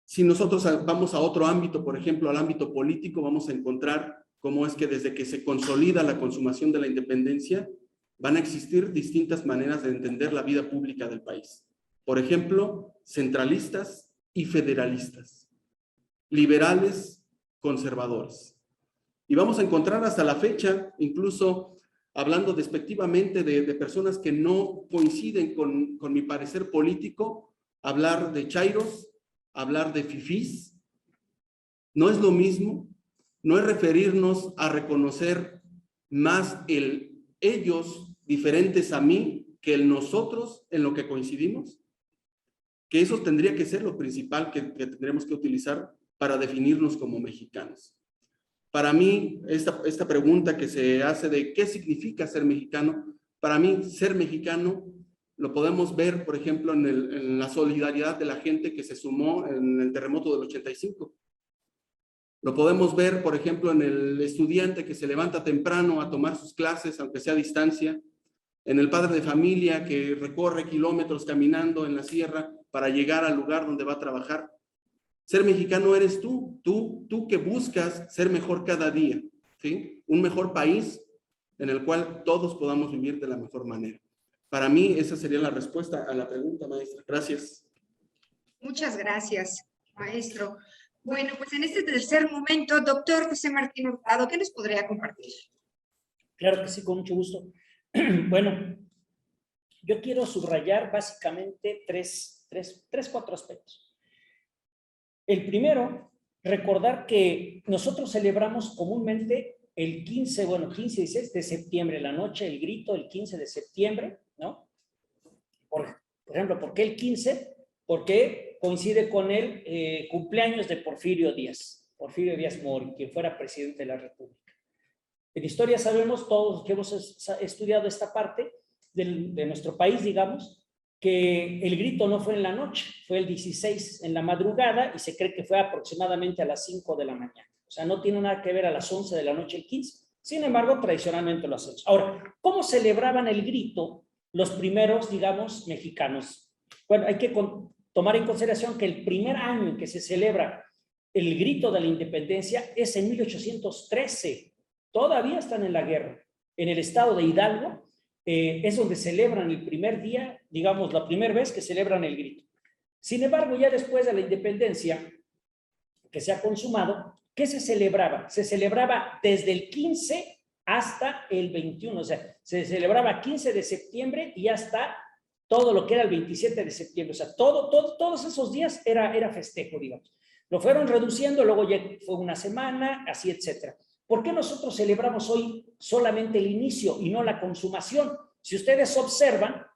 Si nosotros vamos a otro ámbito, por ejemplo, al ámbito político, vamos a encontrar cómo es que desde que se consolida la consumación de la independencia, van a existir distintas maneras de entender la vida pública del país. Por ejemplo, centralistas y federalistas, liberales, conservadores. Y vamos a encontrar hasta la fecha, incluso hablando despectivamente de personas que no coinciden con mi parecer político, hablar de chairos, hablar de fifís. No es lo mismo, no es referirnos a reconocer más el ellos diferentes a mí que el nosotros en lo que coincidimos, que eso tendría que ser lo principal que tendremos que utilizar para definirnos como mexicanos. Para mí, esta pregunta que se hace de qué significa ser mexicano, para mí ser mexicano lo podemos ver, por ejemplo, en la solidaridad de la gente que se sumó en el terremoto del 85. Lo podemos ver, por ejemplo, en el estudiante que se levanta temprano a tomar sus clases, aunque sea a distancia, en el padre de familia que recorre kilómetros caminando en la sierra para llegar al lugar donde va a trabajar. Ser mexicano eres tú que buscas ser mejor cada día, ¿sí? Un mejor país en el cual todos podamos vivir de la mejor manera. Para mí, esa sería la respuesta a la pregunta, maestra. Gracias. Muchas gracias, maestro. Bueno, pues en este tercer momento, doctor José Martín Hurtado, ¿qué nos podría compartir? Claro que sí, con mucho gusto. Bueno, yo quiero subrayar básicamente cuatro aspectos. El primero, recordar que nosotros celebramos comúnmente el 15 y 16 de septiembre, la noche del grito, el 15 de septiembre, ¿no? Por ejemplo, ¿por qué el 15? Porque coincide con el cumpleaños de Porfirio Díaz Mori, quien fuera presidente de la República. En historia sabemos todos que hemos estudiado esta parte de nuestro país, digamos, que el grito no fue en la noche, fue el 16 en la madrugada y se cree que fue aproximadamente a las 5 de la mañana. O sea, no tiene nada que ver a las 11 de la noche el 15. Sin embargo, tradicionalmente lo hacemos. Ahora, ¿cómo celebraban el grito los primeros, digamos, mexicanos? Bueno, hay que tomar en consideración que el primer año en que se celebra el grito de la independencia es en 1813. Todavía están en la guerra. En el estado de Hidalgo, es donde celebran el primer día, digamos, la primera vez que celebran el grito. Sin embargo, ya después de la independencia que se ha consumado, ¿qué se celebraba? Se celebraba desde el 15 hasta el 21, o sea, se celebraba 15 de septiembre y hasta todo lo que era el 27 de septiembre, o sea, todos esos días era festejo, digamos. Lo fueron reduciendo, luego ya fue una semana, así, etcétera. ¿Por qué nosotros celebramos hoy solamente el inicio y no la consumación? Si ustedes observan,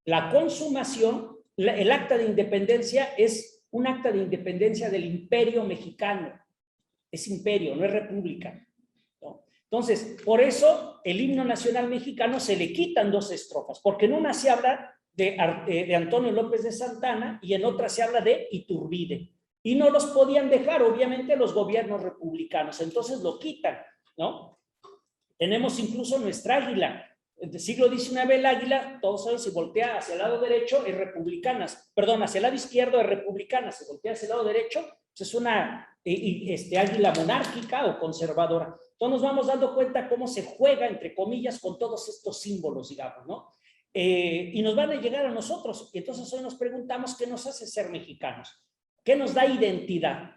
la consumación, el acta de independencia es un acta de independencia del Imperio Mexicano. Es imperio, no es república, ¿no? Entonces, por eso el himno nacional mexicano se le quitan 2 estrofas, porque en una se habla de Antonio López de Santana y en otra se habla de Iturbide. Y no los podían dejar, obviamente, los gobiernos republicanos. Entonces lo quitan, ¿no? Tenemos incluso nuestra águila. En el siglo XIX el águila, todos saben, se voltea hacia el lado derecho, es republicana. Perdón, hacia el lado izquierdo es republicana. Se voltea hacia el lado derecho, pues es una águila monárquica o conservadora. Entonces nos vamos dando cuenta cómo se juega, entre comillas, con todos estos símbolos, digamos, ¿no? Y nos van a llegar a nosotros. Y entonces hoy nos preguntamos qué nos hace ser mexicanos. ¿Qué nos da identidad?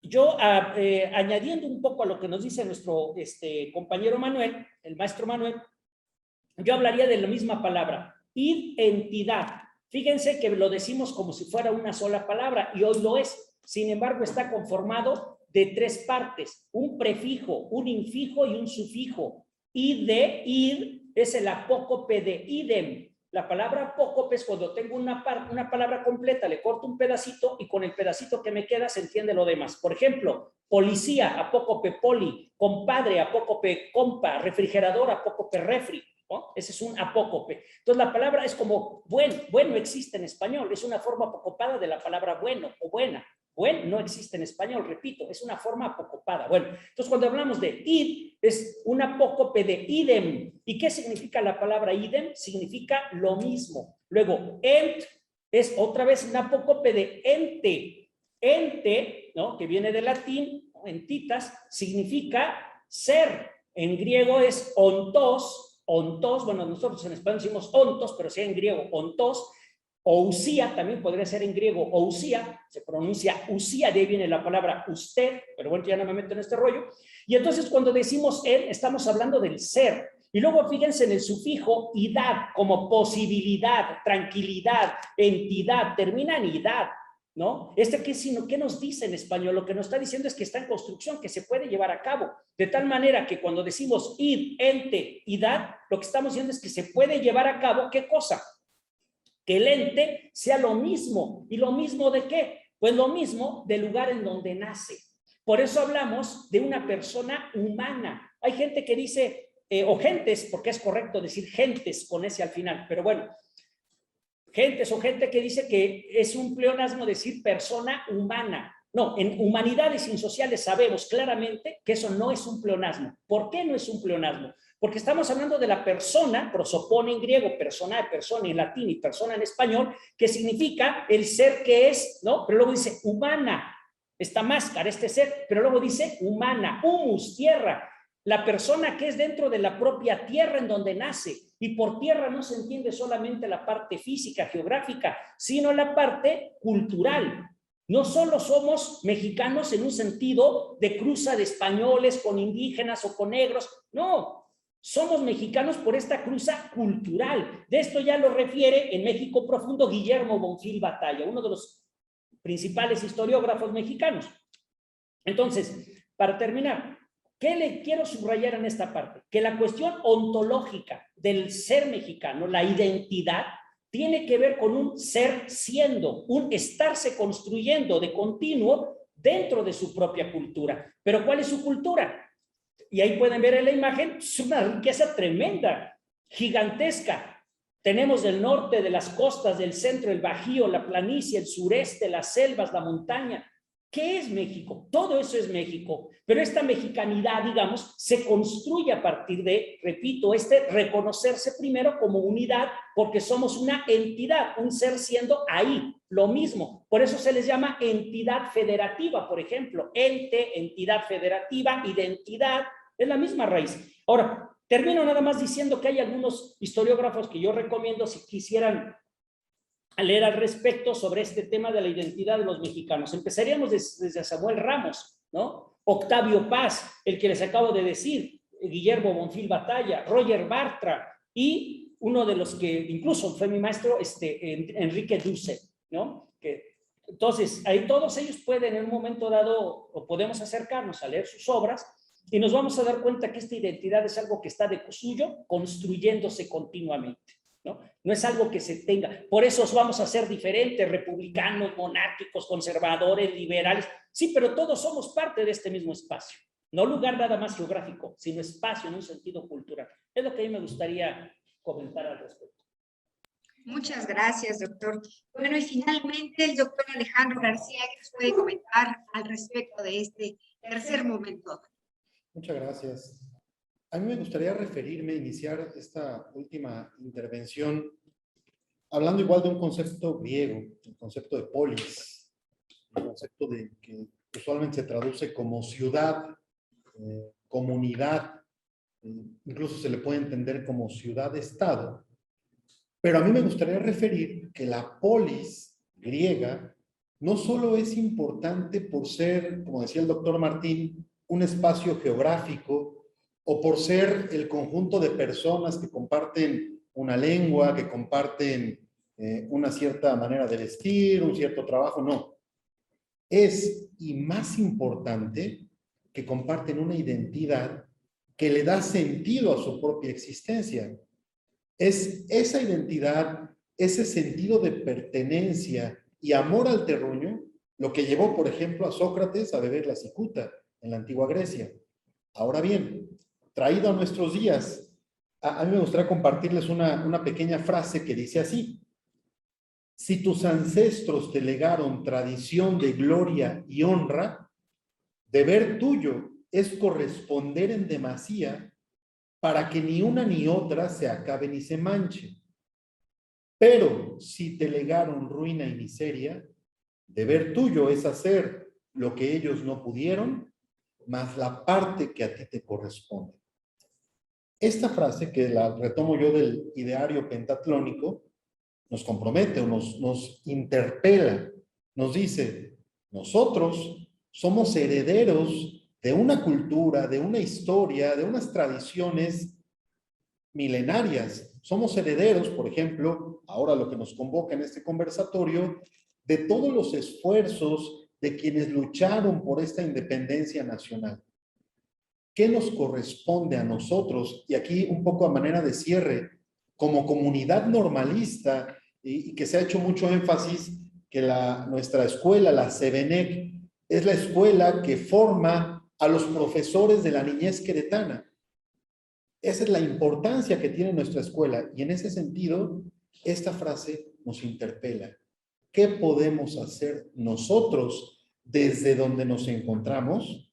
Yo, añadiendo un poco a lo que nos dice nuestro compañero Manuel, el maestro Manuel, yo hablaría de la misma palabra, identidad. Fíjense que lo decimos como si fuera una sola palabra y hoy lo es. Sin embargo, está conformado de 3 partes, un prefijo, un infijo y un sufijo. Id es el apócope de idem. La palabra apócope es cuando tengo una palabra completa, le corto un pedacito y con el pedacito que me queda se entiende lo demás. Por ejemplo, policía, apócope poli, compadre, apócope compa, refrigerador, apócope refri, ¿no? Ese es un apócope. Entonces la palabra es como bueno existe en español, es una forma apocopada de la palabra bueno o buena. Buen no existe en español, repito, es una forma apocopada. Bueno, entonces cuando hablamos de id, es un apócope de idem. ¿Y qué significa la palabra idem? Significa lo mismo. Luego, ent es otra vez un apócope de ente. Ente, ¿no? Que viene del latín, ¿no? Entitas, significa ser. En griego es ontos, bueno, nosotros en español decimos ontos, pero sea en griego ontos. Ousía, también podría ser en griego ousía, se pronuncia usía, de ahí viene la palabra usted, pero bueno, ya no me meto en este rollo. Y entonces cuando decimos él, estamos hablando del ser. Y luego fíjense en el sufijo idad, como posibilidad, tranquilidad, entidad, termina en idad, ¿no? ¿Qué nos dice en español? Lo que nos está diciendo es que está en construcción, que se puede llevar a cabo. De tal manera que cuando decimos id, ente, idad, lo que estamos diciendo es que se puede llevar a cabo, ¿qué cosa? Que el ente sea lo mismo. ¿Y lo mismo de qué? Pues lo mismo del lugar en donde nace. Por eso hablamos de una persona humana. Hay gente que dice, o gentes, porque es correcto decir gentes con ese al final, pero bueno, gentes o gente que dice que es un pleonasmo decir persona humana. No, en humanidades insociales sabemos claramente que eso no es un pleonasmo. ¿Por qué no es un pleonasmo? Porque estamos hablando de la persona, prosopone en griego, persona de persona en latín y persona en español, que significa el ser que es, ¿no? Pero luego dice humana, esta máscara, este ser, pero luego dice humana, humus, tierra, la persona que es dentro de la propia tierra en donde nace. Y por tierra no se entiende solamente la parte física, geográfica, sino la parte cultural. No solo somos mexicanos en un sentido de cruza de españoles con indígenas o con negros, no. Somos mexicanos por esta cruza cultural. De esto ya lo refiere en México Profundo Guillermo Bonfil Batalla, uno de los principales historiógrafos mexicanos. Entonces, para terminar, ¿qué le quiero subrayar en esta parte? Que la cuestión ontológica del ser mexicano, la identidad, tiene que ver con un ser siendo, un estarse construyendo de continuo dentro de su propia cultura. ¿Pero cuál es su cultura? Y ahí pueden ver en la imagen, es una riqueza tremenda, gigantesca. Tenemos del norte, de las costas, del centro, el Bajío, la planicie, el sureste, las selvas, la montaña. ¿Qué es México? Todo eso es México. Pero esta mexicanidad, digamos, se construye a partir de, repito, reconocerse primero como unidad, porque somos una entidad, un ser siendo ahí, lo mismo. Por eso se les llama entidad federativa, por ejemplo. Ente, entidad federativa, identidad, es la misma raíz. Ahora, Termino nada más diciendo que hay algunos historiógrafos que yo recomiendo si quisieran leer al respecto sobre este tema de la identidad de los mexicanos. Empezaríamos desde Samuel Ramos, ¿no? Octavio Paz, el que les acabo de decir, Guillermo Bonfil Batalla, Roger Bartra y uno de los que incluso fue mi maestro, Enrique Duce, ¿no? Entonces, ahí todos ellos pueden en un momento dado, o podemos acercarnos a leer sus obras y nos vamos a dar cuenta que esta identidad es algo que está de suyo construyéndose continuamente, ¿no? No es algo que se tenga. Por eso vamos a ser diferentes, republicanos, monárquicos, conservadores, liberales. Sí, pero todos somos parte de este mismo espacio. No lugar nada más geográfico, sino espacio en un sentido cultural. Es lo que a mí me gustaría comentar al respecto. Muchas gracias, doctor. Bueno, y finalmente el doctor Alejandro García, ¿qué nos puede comentar al respecto de este tercer momento? Muchas gracias. A mí me gustaría iniciar esta última intervención hablando igual de un concepto griego, el concepto de polis, el concepto de que usualmente se traduce como ciudad, comunidad, incluso se le puede entender como ciudad-estado. Pero a mí me gustaría referir que la polis griega no solo es importante por ser, como decía el doctor Martín, un espacio geográfico o por ser el conjunto de personas que comparten una lengua, que comparten una cierta manera de vestir, un cierto trabajo, no. Es, y más importante, que comparten una identidad que le da sentido a su propia existencia. Es esa identidad, ese sentido de pertenencia y amor al terruño, lo que llevó, por ejemplo, a Sócrates a beber la cicuta en la antigua Grecia. Ahora bien, traído a nuestros días, a mí me gustaría compartirles una pequeña frase que dice así: si tus ancestros te legaron tradición de gloria y honra, deber tuyo es corresponder en demasía para que ni una ni otra se acabe ni se manche. Pero si te legaron ruina y miseria, deber tuyo es hacer lo que ellos no pudieron, más la parte que a ti te corresponde. Esta frase, que la retomo yo del ideario pentatlónico, nos compromete o nos interpela, nos dice: nosotros somos herederos de una cultura, de una historia, de unas tradiciones milenarias. Somos herederos, por ejemplo, ahora lo que nos convoca en este conversatorio, de todos los esfuerzos de quienes lucharon por esta independencia nacional. ¿Qué nos corresponde a nosotros? Y aquí un poco a manera de cierre, como comunidad normalista, y que se ha hecho mucho énfasis que nuestra escuela, la CEBENEC, es la escuela que forma a los profesores de la niñez queretana. Esa es la importancia que tiene nuestra escuela, y en ese sentido, esta frase nos interpela. ¿Qué podemos hacer nosotros desde donde nos encontramos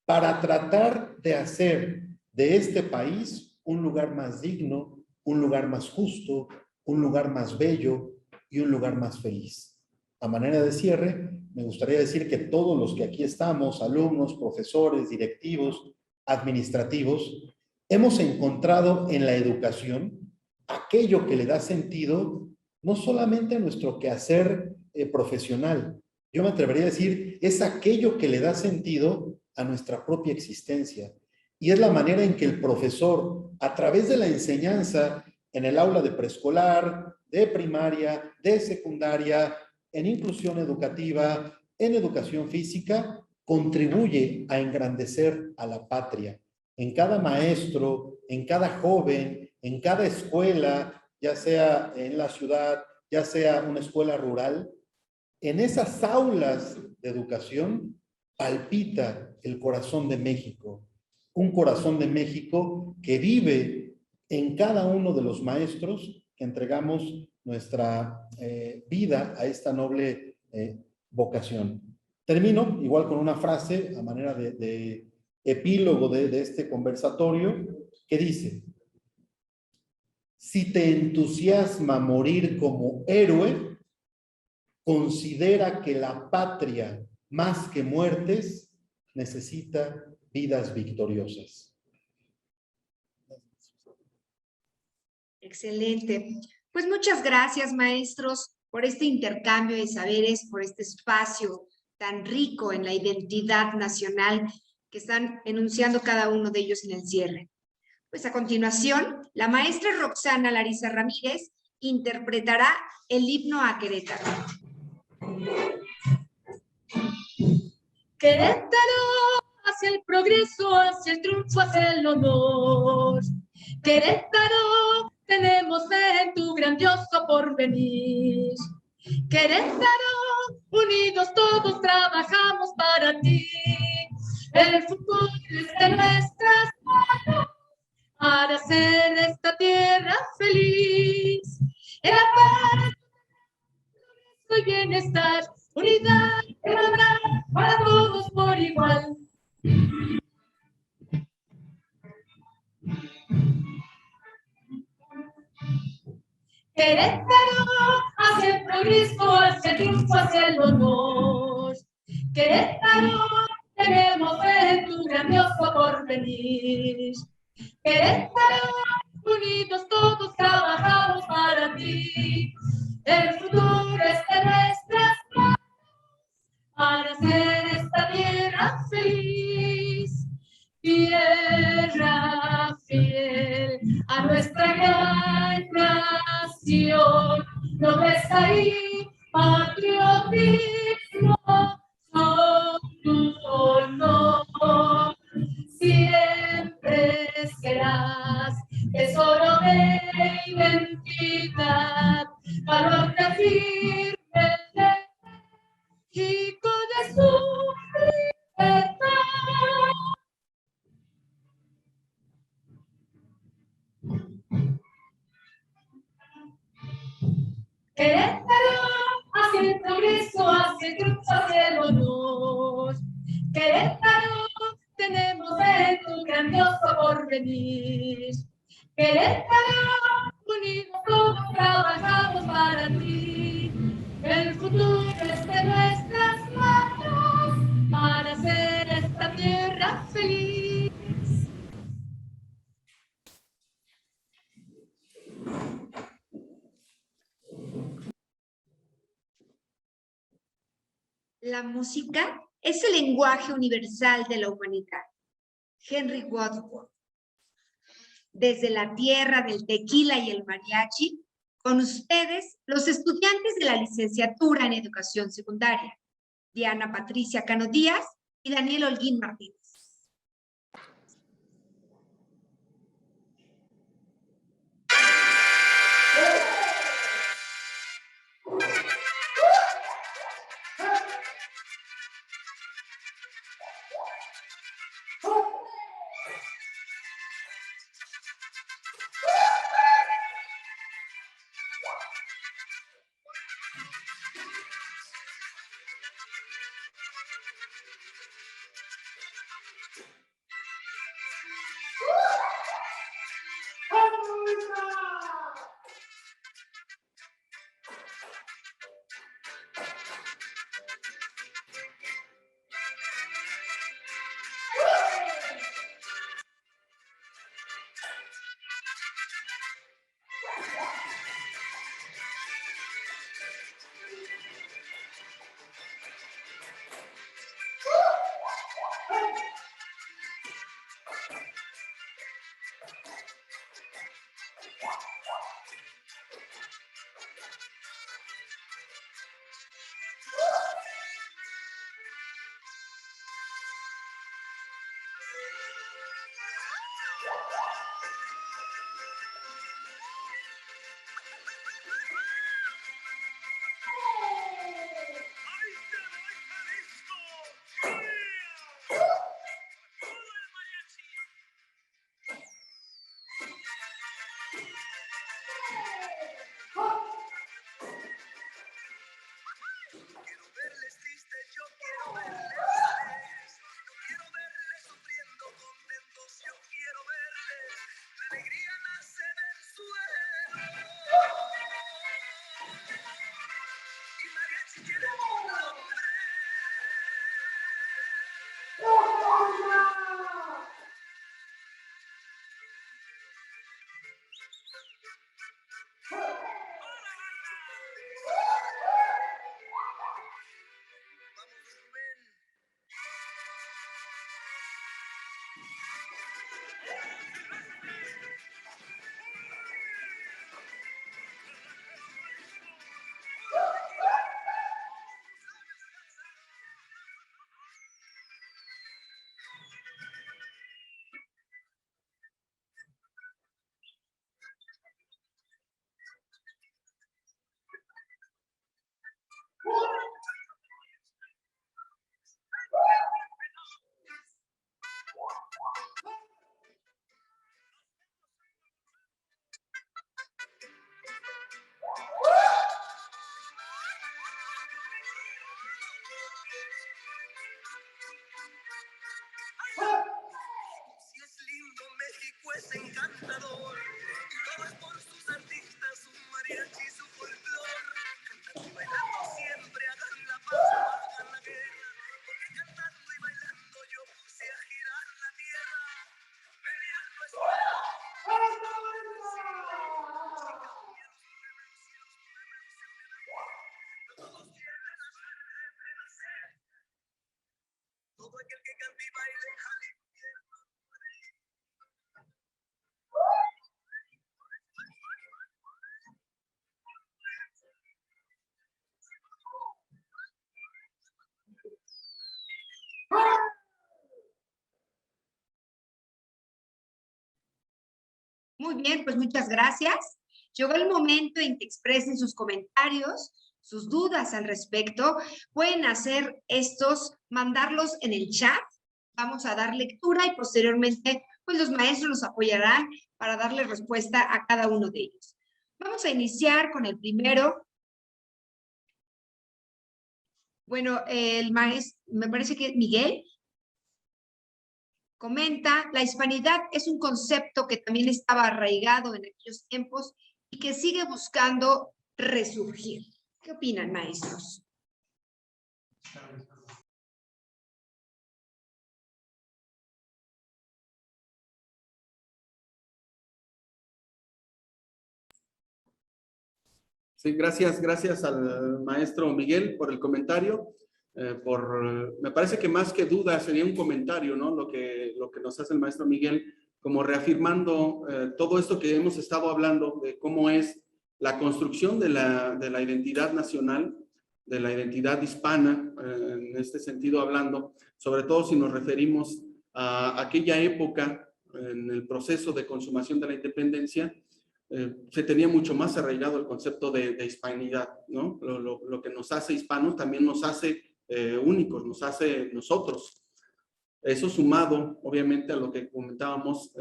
para tratar de hacer de este país un lugar más digno, un lugar más justo, un lugar más bello y un lugar más feliz? A manera de cierre, me gustaría decir que todos los que aquí estamos, alumnos, profesores, directivos, administrativos, hemos encontrado en la educación aquello que le da sentido no solamente a nuestro quehacer profesional. Yo me atrevería a decir, es aquello que le da sentido a nuestra propia existencia. Y es la manera en que el profesor, a través de la enseñanza en el aula de preescolar, de primaria, de secundaria, en inclusión educativa, en educación física, contribuye a engrandecer a la patria. En cada maestro, en cada joven, en cada escuela, ya sea en la ciudad, ya sea una escuela rural, en esas aulas de educación palpita el corazón de México. Un corazón de México que vive en cada uno de los maestros que entregamos nuestra vida a esta noble vocación. Termino igual con una frase a manera de epílogo de este conversatorio que dice: si te entusiasma morir como héroe, considera que la patria, más que muertes, necesita vidas victoriosas. Excelente. Pues muchas gracias, maestros, por este intercambio de saberes, por este espacio tan rico en la identidad nacional que están enunciando cada uno de ellos en el cierre. Pues a continuación, la maestra Roxana Larisa Ramírez interpretará el himno a Querétaro. Querétaro, hacia el progreso, hacia el triunfo, hacia el honor. Querétaro, tenemos fe en tu grandioso porvenir. Querétaro, unidos todos trabajamos para ti. El futuro es de nuestras manos para hacer esta tierra feliz. En la paz, y bienestar, unidad y hermandad para todos por igual. Querétaro, hacia el progreso, hacia el triunfo, hacia el honor. Querétaro, tenemos fe en tu grandioso porvenir. Querétaro, unidos todos trabajamos para ti. El futuro es de nuestras manos para hacer esta tierra feliz. Tierra fiel a nuestra gran nación. ¿No ves ahí patriotismo? Son tu honor. Siempre serás tesoro de identidad, valor que firme de México de su libertad. Querétaro, hacia el progreso, hacia el triunfo, hacia el honor. Querétaro, tenemos en tu grandioso porvenir. Querétaro, unidos todos trabajamos para ti. El futuro es de nuestras manos para hacer esta tierra feliz. La música es el lenguaje universal de la humanidad. Henry Wadsworth. Desde la tierra del tequila y el mariachi, con ustedes, los estudiantes de la licenciatura en educación secundaria, Diana Patricia Cano Díaz y Daniel Holguín Martínez. es encantador. Y todo es por sus artistas, su mariachi y su folclor. Cantando y bailando siempre hagan la paz o hagan la guerra. Porque cantando y bailando yo puse a girar la tierra. Pelear no es bueno. Todo aquel que cante y baile, jale. Muy bien, pues muchas gracias. Llegó el momento en que expresen sus comentarios, sus dudas al respecto. Pueden hacer estos, mandarlos en el chat. Vamos a dar lectura y posteriormente, pues los maestros los apoyarán para darle respuesta a cada uno de ellos. Vamos a iniciar con el primero. Bueno, el maestro, me parece que Miguel comenta, la hispanidad es un concepto que también estaba arraigado en aquellos tiempos y que sigue buscando resurgir. ¿Qué opinan, maestros? Sí, gracias al maestro Miguel por el comentario. Me parece que más que duda sería un comentario, ¿no? Lo que nos hace el maestro Miguel, como reafirmando todo esto que hemos estado hablando de cómo es la construcción de la identidad nacional, de la identidad hispana, en este sentido hablando, sobre todo si nos referimos a aquella época en el proceso de consumación de la independencia. Se tenía mucho más arraigado el concepto de hispanidad, ¿no? Lo que nos hace hispanos también nos hace únicos, nos hace nosotros. Eso sumado, obviamente, a lo que comentábamos,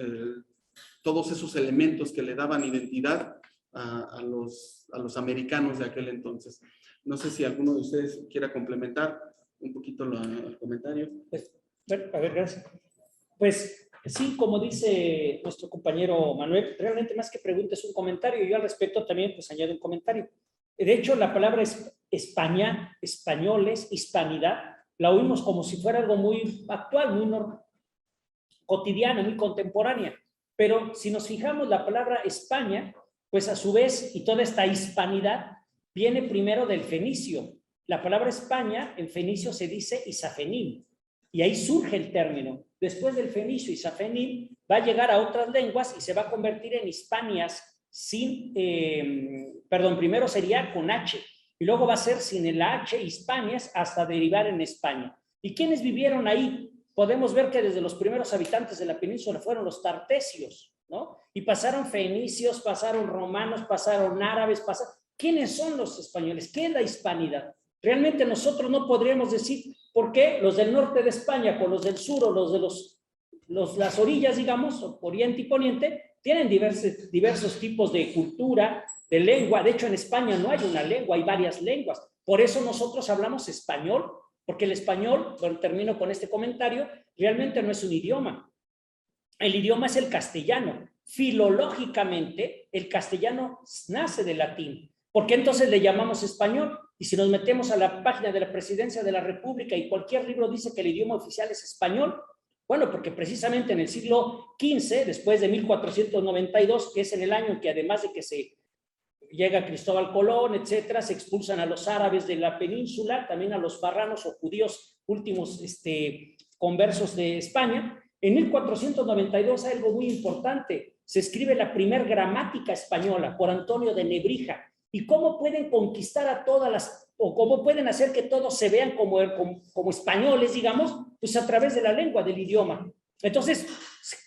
todos esos elementos que le daban identidad a los americanos de aquel entonces. No sé si alguno de ustedes quiera complementar un poquito el comentario. Pues, a ver, gracias. Pues sí, como dice nuestro compañero Manuel, realmente más que pregunta es un comentario. Yo al respecto también pues añado un comentario. De hecho, la palabra España, españoles, hispanidad, la oímos como si fuera algo muy actual, muy cotidiano, muy contemporánea. Pero si nos fijamos, la palabra España, pues a su vez, y toda esta hispanidad, viene primero del fenicio. La palabra España en fenicio se dice Isafenim, y ahí surge el término. Después del fenicio Isafenim va a llegar a otras lenguas y se va a convertir en Hispanias primero sería con H, y luego va a ser sin el H, Hispanias, hasta derivar en España. ¿Y quiénes vivieron ahí? Podemos ver que desde los primeros habitantes de la península fueron los tartesios, ¿no? Y pasaron fenicios, pasaron romanos, pasaron árabes, ¿Quiénes son los españoles? ¿Qué es la hispanidad? Realmente nosotros no podríamos decir por qué los del norte de España con los del sur o los de las orillas, digamos, oriente y poniente, tienen diversos tipos de cultura, de lengua. De hecho, en España no hay una lengua, hay varias lenguas. Por eso nosotros hablamos español, porque el español, bueno, termino con este comentario, realmente no es un idioma. El idioma es el castellano. Filológicamente, el castellano nace del latín. ¿Por qué entonces le llamamos español? Y si nos metemos a la página de la Presidencia de la República y cualquier libro dice que el idioma oficial es español, bueno, porque precisamente en el siglo XV, después de 1492, que es en el año en que además de que se llega Cristóbal Colón, etcétera, se expulsan a los árabes de la península, también a los farranos o judíos últimos conversos de España. En 1492 hay algo muy importante. Se escribe la primer gramática española por Antonio de Nebrija. ¿Y cómo pueden conquistar a todas las, o cómo pueden hacer que todos se vean como españoles, digamos? Pues a través de la lengua, del idioma. Entonces,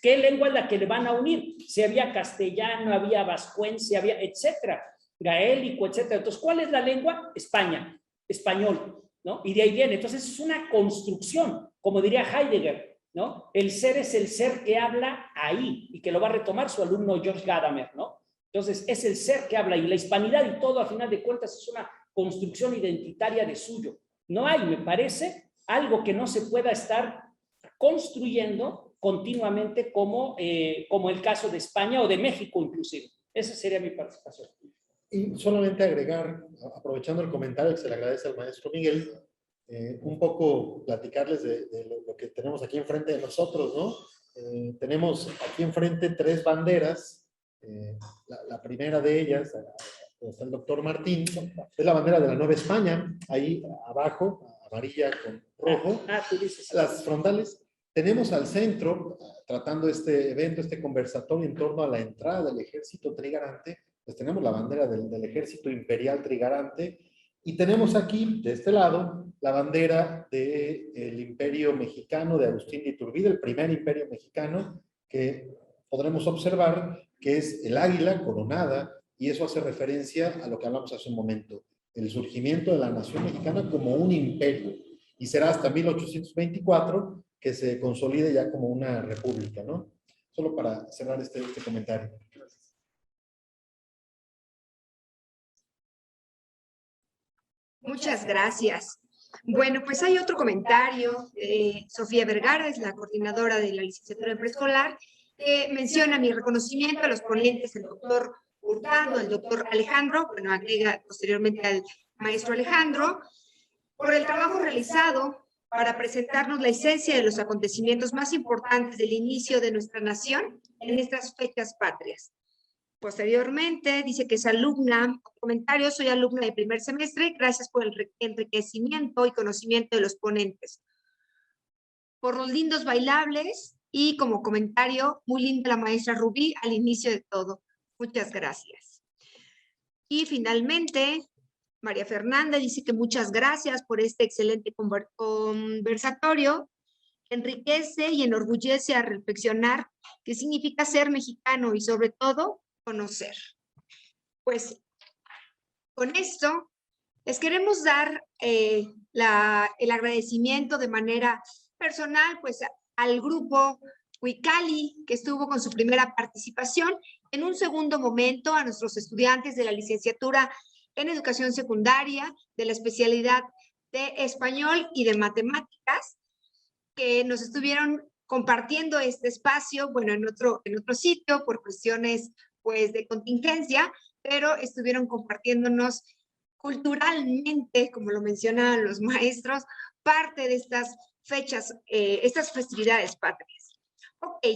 ¿qué lengua es la que le van a unir? Si había castellano, había vascuence, había etcétera, gaélico, etcétera. Entonces, ¿cuál es la lengua? España, español, ¿no? Y de ahí viene. Entonces, es una construcción, como diría Heidegger, ¿no? El ser es el ser que habla ahí, y que lo va a retomar su alumno George Gadamer, ¿no? Entonces, es el ser que habla, y la hispanidad y todo, a final de cuentas, es una construcción identitaria de suyo. No hay, me parece, algo que no se pueda estar construyendo continuamente como el caso de España o de México inclusive. Esa sería mi participación. Y solamente agregar, aprovechando el comentario que se le agradece al maestro Miguel, un poco platicarles de lo que tenemos aquí enfrente de nosotros, ¿no? Tenemos aquí enfrente 3 banderas. La primera de ellas, donde está el doctor Martín, es la bandera de la Nueva España, ahí abajo, amarilla con rojo. Tú dices. Las frontales. Tenemos al centro, tratando este evento, este conversatorio en torno a la entrada del ejército trigarante, pues tenemos la bandera del ejército imperial trigarante, y tenemos aquí, de este lado, la bandera del imperio mexicano de Agustín de Iturbide, el primer imperio mexicano, que podremos observar que es el águila coronada, y eso hace referencia a lo que hablamos hace un momento, el surgimiento de la nación mexicana como un imperio, y será hasta 1824 que se consolide ya como una república, ¿no? Solo para cerrar este comentario. Muchas gracias. Bueno, pues hay otro comentario. Sofía Vergara es la coordinadora de la licenciatura en preescolar, que menciona mi reconocimiento a los ponentes, el doctor Hurtado, el doctor Alejandro, bueno, agrega posteriormente al maestro Alejandro, por el trabajo realizado para presentarnos la esencia de los acontecimientos más importantes del inicio de nuestra nación en estas fechas patrias. Posteriormente, dice que es alumna, comentario, soy alumna de primer semestre, gracias por el enriquecimiento y conocimiento de los ponentes. Por los lindos bailables y como comentario, muy linda la maestra Rubí al inicio de todo. Muchas gracias. Y finalmente, María Fernanda dice que muchas gracias por este excelente conversatorio. Enriquece y enorgullece a reflexionar qué significa ser mexicano y sobre todo conocer. Pues con esto les queremos dar el agradecimiento de manera personal pues al grupo Huicali que estuvo con su primera participación. En un segundo momento a nuestros estudiantes de la licenciatura en educación secundaria, de la especialidad de español y de matemáticas, que nos estuvieron compartiendo este espacio, bueno, en otro sitio por cuestiones pues de contingencia, pero estuvieron compartiéndonos culturalmente, como lo mencionaban los maestros, parte de estas fechas, estas festividades patrias. Ok,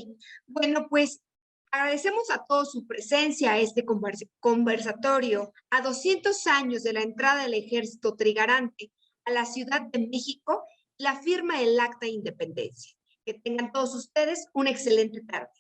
bueno, pues agradecemos a todos su presencia a este conversatorio a 200 años de la entrada del ejército trigarante a la Ciudad de México, la firma del Acta de Independencia. Que tengan todos ustedes una excelente tarde.